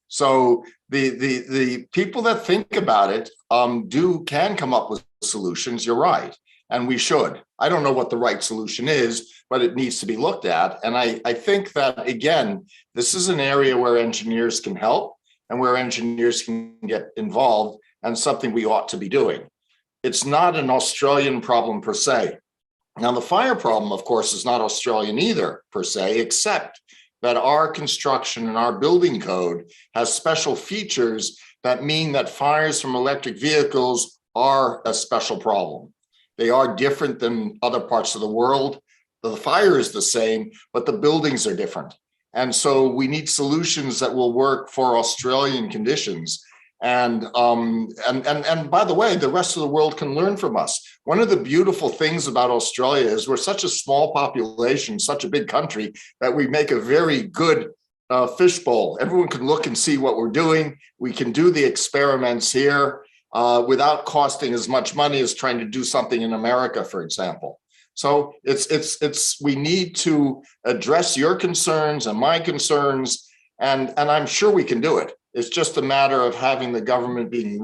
Speaker 2: So the people that think about it can come up with solutions. You're right, and we should. I don't know what the right solution is, but it needs to be looked at. And I think that, again, this is an area where engineers can help and where engineers can get involved, and something we ought to be doing. It's not an Australian problem per se. Now, the fire problem, of course, is not Australian either per se, except that our construction and our building code has special features that mean that fires from electric vehicles are a special problem. They are different than other parts of the world. The fire is the same, but the buildings are different. And so we need solutions that will work for Australian conditions. And by the way, the rest of the world can learn from us. One of the beautiful things about Australia is we're such a small population, such a big country, that we make a very good fishbowl. Everyone can look and see what we're doing. We can do the experiments here without costing as much money as trying to do something in America, for example. So we need to address your concerns and my concerns, and I'm sure we can do it. It's just a matter of having the government being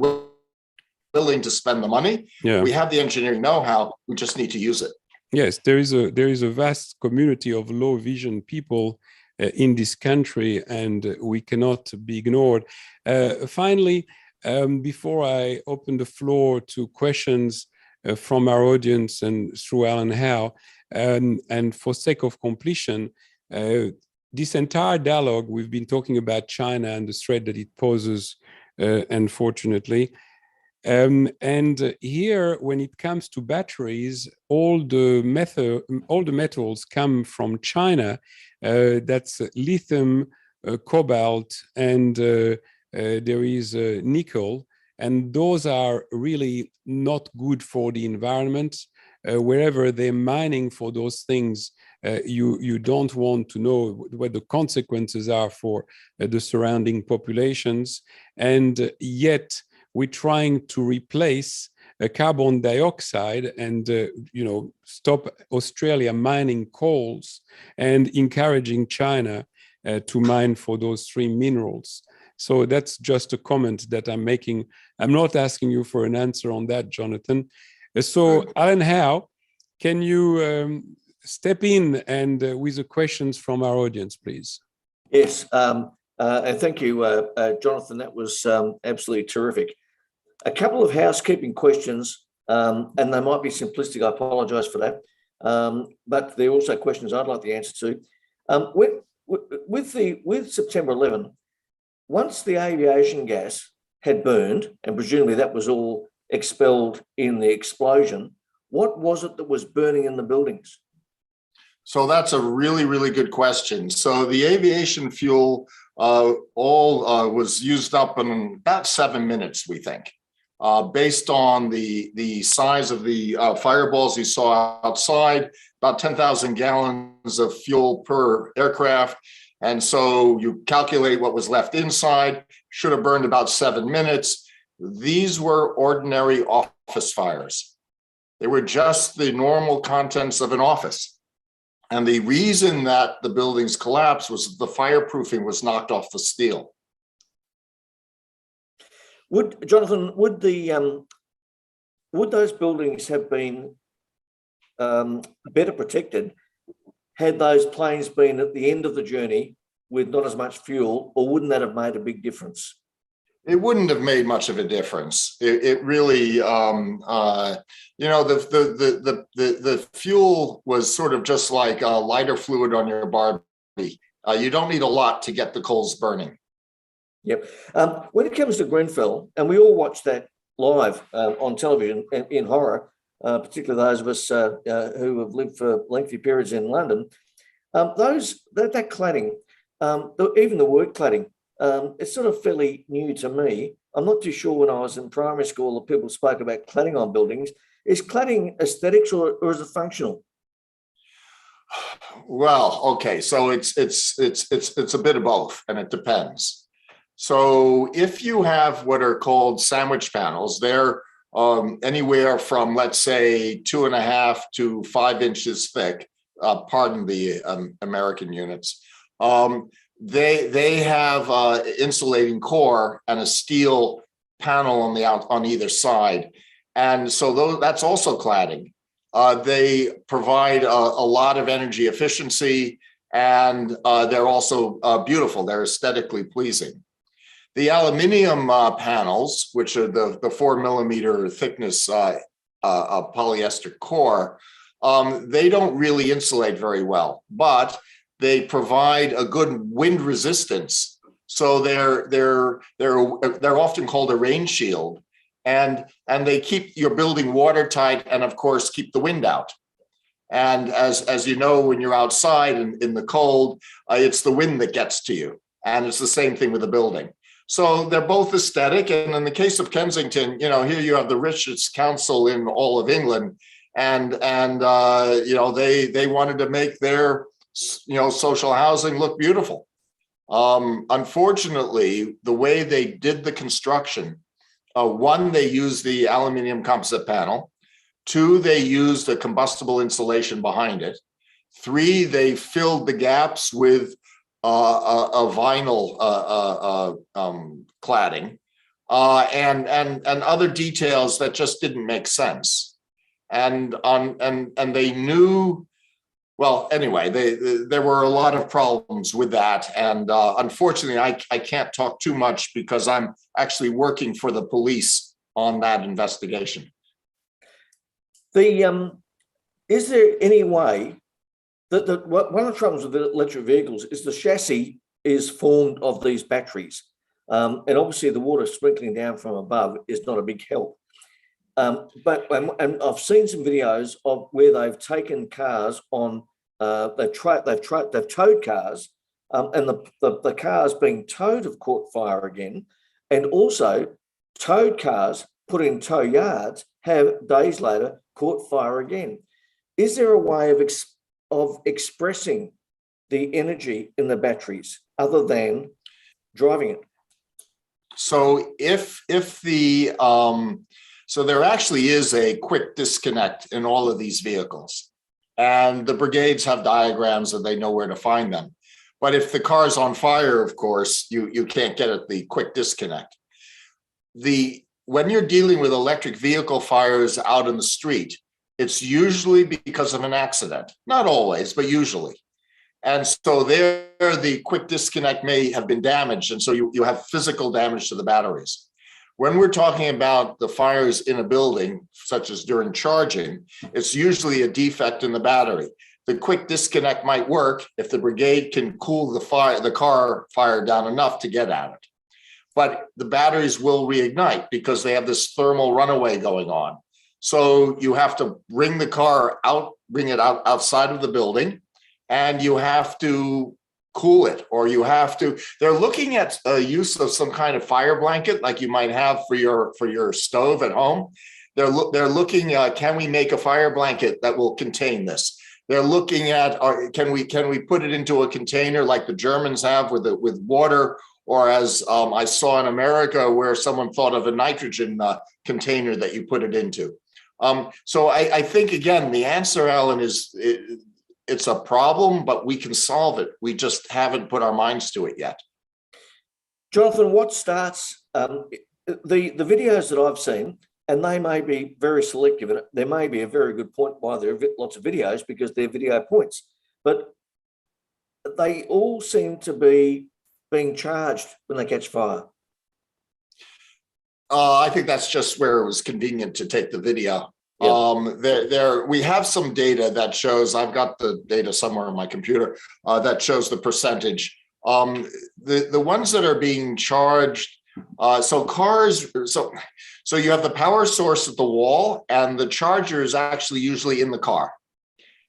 Speaker 2: willing to spend the money. Yeah. We have the engineering know-how. We just need to use it.
Speaker 1: Yes, there is a vast community of low vision people in this country, and we cannot be ignored. Finally, before I open the floor to questions from our audience and through Alan Howe, and for sake of completion, this entire dialogue, we've been talking about China and the threat that it poses, unfortunately. And here, when it comes to batteries, all the metals come from China. That's lithium, cobalt, and there is nickel. And those are really not good for the environment. Wherever they're mining for those things, you don't want to know what the consequences are for the surrounding populations. And yet we're trying to replace carbon dioxide and stop Australia mining coals and encouraging China to mine for those three minerals. So that's just a comment that I'm making. I'm not asking you for an answer on that, Jonathan. So Alan Howe, can you step in and with the questions from our audience, please?
Speaker 4: Yes, and thank you, Jonathan. That was absolutely terrific. A couple of housekeeping questions, and they might be simplistic. I apologise for that, but they're also questions I'd like the answer to. With September 11, once the aviation gas had burned, and presumably that was all expelled in the explosion, what was it that was burning in the buildings?
Speaker 2: So that's a really, really good question. So the aviation fuel all was used up in about 7 minutes, we think, based on the size of the fireballs you saw outside, about 10,000 gallons of fuel per aircraft. And so you calculate what was left inside, should have burned about 7 minutes. These were ordinary office fires. They were just the normal contents of an office. And the reason that the buildings collapsed was the fireproofing was knocked off the steel.
Speaker 4: Jonathan, would those buildings have been better protected had those planes been at the end of the journey with not as much fuel, or wouldn't that have made a big difference?
Speaker 2: It wouldn't have made much of a difference. It really, the fuel was sort of just like a lighter fluid on your Barbie. You don't need a lot to get the coals burning.
Speaker 4: Yep. When it comes to Grenfell, and we all watch that live on television in horror, particularly those of us who have lived for lengthy periods in London, that cladding, even the word cladding, it's sort of fairly new to me. I'm not too sure when I was in primary school that people spoke about cladding on buildings. Is cladding aesthetics or is it functional?
Speaker 2: Well, okay, so it's a bit of both, and it depends. So if you have what are called sandwich panels, they're anywhere from, let's say, 2.5 to 5 inches thick. Pardon the American units. They have insulating core and a steel panel on either side, and so that's also cladding. They provide a lot of energy efficiency, and they're also beautiful. They're aesthetically pleasing. The aluminium panels, which are the 4 millimeter thickness polyester core, they don't really insulate very well, but they provide a good wind resistance. So they're often called a rain shield, and they keep your building watertight and of course keep the wind out. And as you know, when you're outside in the cold, it's the wind that gets to you. And it's the same thing with the building. So they're both aesthetic. And in the case of Kensington, here you have the richest council in all of England, and they wanted to make their social housing look beautiful. Unfortunately, the way they did the construction, one, they used the aluminum composite panel. 2, they used a combustible insulation behind it. 3, they filled the gaps with a vinyl cladding and other details that just didn't make sense. And they knew. Well, anyway, there were a lot of problems with that. And unfortunately, I can't talk too much because I'm actually working for the police on that investigation.
Speaker 4: Is there any way that one of the troubles with the electric vehicles is the chassis is formed of these batteries? And obviously the water sprinkling down from above is not a big help. But I've seen some videos of where they've taken cars on, they've towed cars, and the cars being towed have caught fire again, and also towed cars put in tow yards have days later caught fire again. Is there a way of expressing the energy in the batteries other than driving it?
Speaker 2: So so there actually is a quick disconnect in all of these vehicles, and the brigades have diagrams and they know where to find them. But if the car is on fire, of course, you can't get at the quick disconnect. When you're dealing with electric vehicle fires out in the street, it's usually because of an accident. Not always, but usually. And so there, the quick disconnect may have been damaged, and so you have physical damage to the batteries. When we're talking about the fires in a building, such as during charging, it's usually a defect in the battery. The quick disconnect might work if the brigade can cool the car fire down enough to get at it. But the batteries will reignite because they have this thermal runaway going on. So you have to bring it out outside of the building, and you have to cool it, or you have to, they're looking at use of some kind of fire blanket like you might have for your stove at home. They're looking at, can we make a fire blanket that will contain this? They're looking at, can we put it into a container like the Germans have with water, or as I saw in America where someone thought of a nitrogen container that you put it into. So I think, again, the answer, Alan, is it's a problem, but we can solve it. We just haven't put our minds to it yet.
Speaker 4: Jonathan, what starts, the videos that I've seen, and they may be very selective, and there may be a very good point why there are lots of videos, because they're video points, but they all seem to be being charged when they catch fire.
Speaker 2: I think that's just where it was convenient to take the video. Yep. We have some data that shows, I've got the data somewhere on my computer, that shows the percentage. The ones that are being charged, so cars, so you have the power source at the wall, and the charger is actually usually in the car.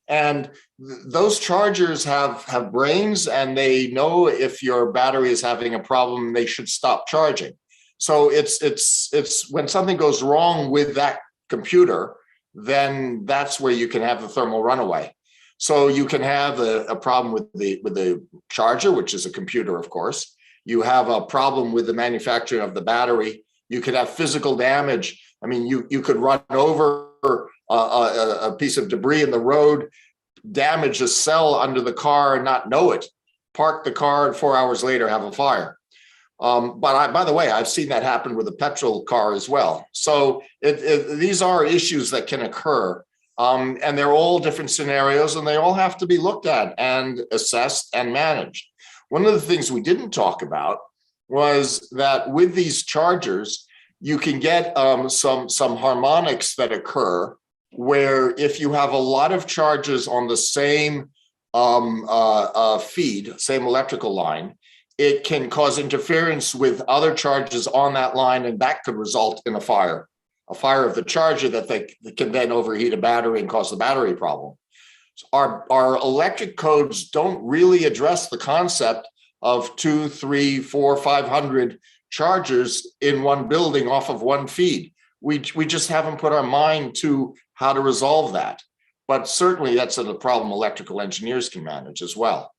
Speaker 2: And those chargers have brains, and they know if your battery is having a problem, they should stop charging. So it's when something goes wrong with that computer, then that's where you can have the thermal runaway. So you can have a problem with the charger, which is a computer, of course. You have a problem with the manufacturing of the battery. You could have physical damage. I mean, you could run over a piece of debris in the road, damage a cell under the car and not know it, park the car, and 4 hours later have a fire. By the way, I've seen that happen with a petrol car as well. So these are issues that can occur, and they're all different scenarios, and they all have to be looked at and assessed and managed. One of the things we didn't talk about was that with these chargers, you can get some harmonics that occur where if you have a lot of charges on the same feed, same electrical line, it can cause interference with other charges on that line, and that could result in a fire of the charger that can then overheat a battery and cause the battery problem. Our electric codes don't really address the concept of 2, 3, 4, 500 chargers in one building off of one feed. We just haven't put our mind to how to resolve that. But certainly that's a problem electrical engineers can manage as well.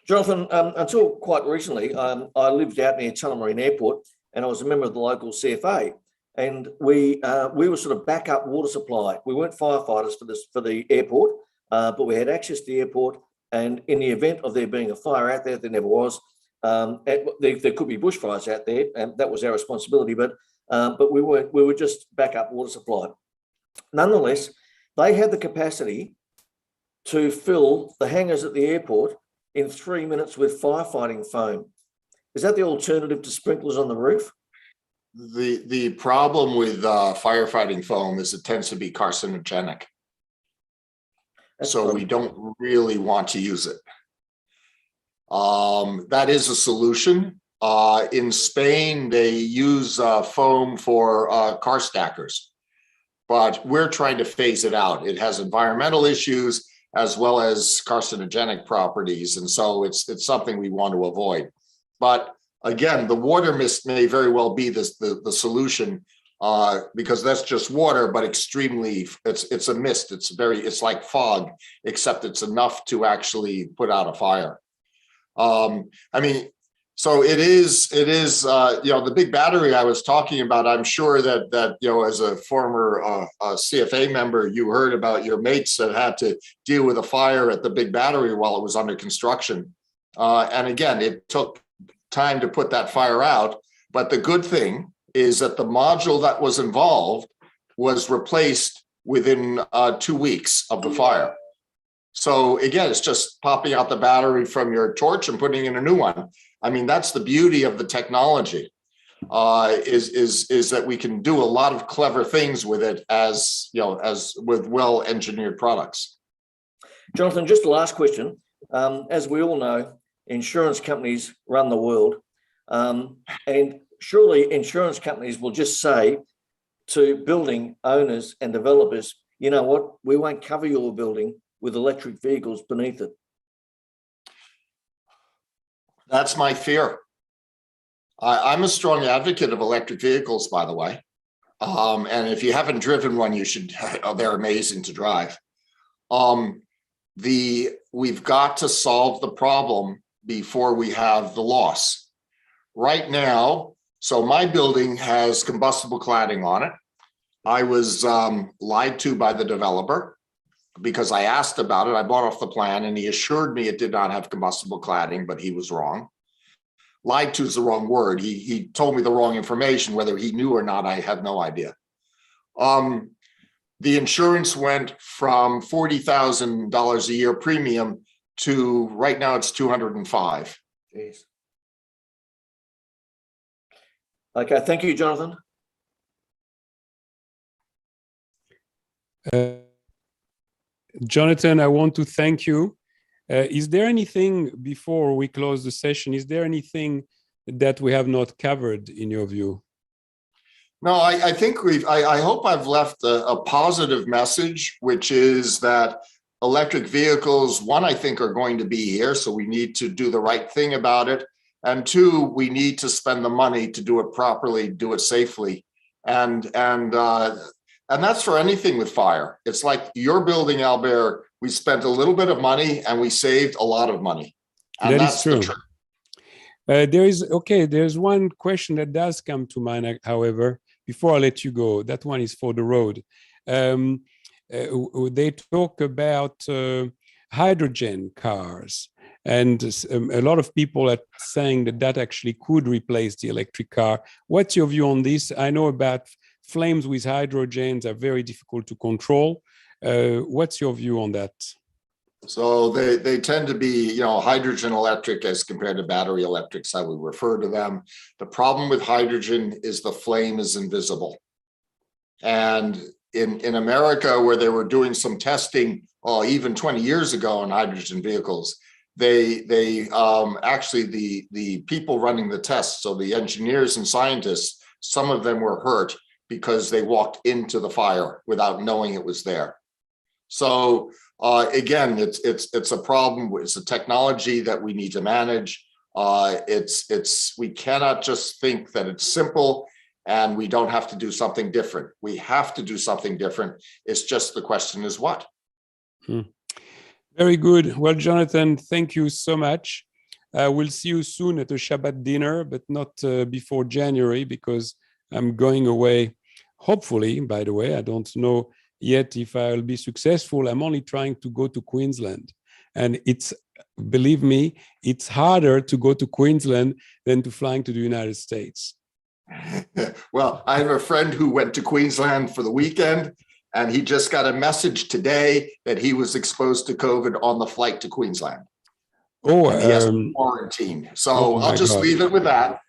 Speaker 4: Jonathan, until quite recently, I lived out near Tullamarine Airport, and I was a member of the local CFA. And we were sort of backup water supply. We weren't firefighters for the airport, but we had access to the airport. And in the event of there being a fire out there never was. There could be bushfires out there, and that was our responsibility. But we were just backup water supply. Nonetheless, they had the capacity to fill the hangars at the airport in 3 minutes with firefighting foam. Is that the alternative to sprinklers on the roof?
Speaker 2: The problem with firefighting foam is it tends to be carcinogenic. So we don't really want to use it. That is a solution. In Spain, they use foam for car stackers, but we're trying to phase it out. It has environmental issues as well as carcinogenic properties, and so it's something we want to avoid. But again, the water mist may very well be the solution, because that's just water, but extremely, it's a mist. It's like fog, except it's enough to actually put out a fire. I mean, so it is, the big battery I was talking about. I'm sure that as a former CFA member, you heard about your mates that had to deal with a fire at the big battery while it was under construction. And again, it took time to put that fire out. But the good thing is that the module that was involved was replaced within 2 weeks of the fire. So again, it's just popping out the battery from your torch and putting in a new one. I mean, that's the beauty of the technology, is that we can do a lot of clever things with it, as with well-engineered products.
Speaker 4: Jonathan, just the last question. As we all know, insurance companies run the world, and surely insurance companies will just say to building owners and developers, you know what, we won't cover your building with electric vehicles beneath it.
Speaker 2: That's my fear. I'm a strong advocate of electric vehicles, by the way. And if you haven't driven one, you should. They're amazing to drive. We've got to solve the problem before we have the loss. Right now, so my building has combustible cladding on it. I was lied to by the developer because I asked about it. I bought off the plan and he assured me it did not have combustible cladding, but he was wrong. Lied to is the wrong word. He told me the wrong information. Whether he knew or not, I have no idea. The insurance went from $40,000 a year premium to right now it's $205,000.
Speaker 4: Jeez. Okay, thank you, Jonathan.
Speaker 1: Jonathan, I want to thank you. Is there anything before we close the session? Is there anything that we have not covered in your view?
Speaker 2: No, I think I hope I've left a positive message, which is that electric vehicles, one, I think are going to be here. So we need to do the right thing about it. And two, we need to spend the money to do it properly, do it safely. And that's for anything with fire. It's like your building, Albert, we spent a little bit of money and we saved a lot of money. And
Speaker 1: that's true. There's one question that does come to mind, however, before I let you go. That one is for the road. They talk about hydrogen cars, and a lot of people are saying that actually could replace the electric car. What's your view on this? I know about flames with hydrogens are very difficult to control. What's your view on that?
Speaker 2: So they tend to be, hydrogen electric as compared to battery electrics, I would refer to them. The problem with hydrogen is the flame is invisible. And in America, where they were doing some testing, even 20 years ago on hydrogen vehicles, they actually the people running the tests, so the engineers and scientists, some of them were hurt because they walked into the fire without knowing it was there. So again, it's a problem. It's a technology that we need to manage. We cannot just think that it's simple and we don't have to do something different. We have to do something different. It's just the question is what?
Speaker 1: Very good. Well, Jonathan, thank you so much. We'll see you soon at a Shabbat dinner, but not before January, because I'm going away. Hopefully, by the way, I don't know yet if I'll be successful. I'm only trying to go to Queensland. And believe me, it's harder to go to Queensland than to flying to the United States.
Speaker 2: Well, I have a friend who went to Queensland for the weekend, and he just got a message today that he was exposed to COVID on the flight to Queensland.
Speaker 1: Oh,
Speaker 2: and he has to quarantine. So I'll just leave it with that.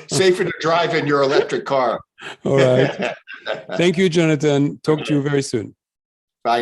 Speaker 2: Safer to drive in your electric car.
Speaker 1: All right. Thank you, Jonathan. Talk to you very soon.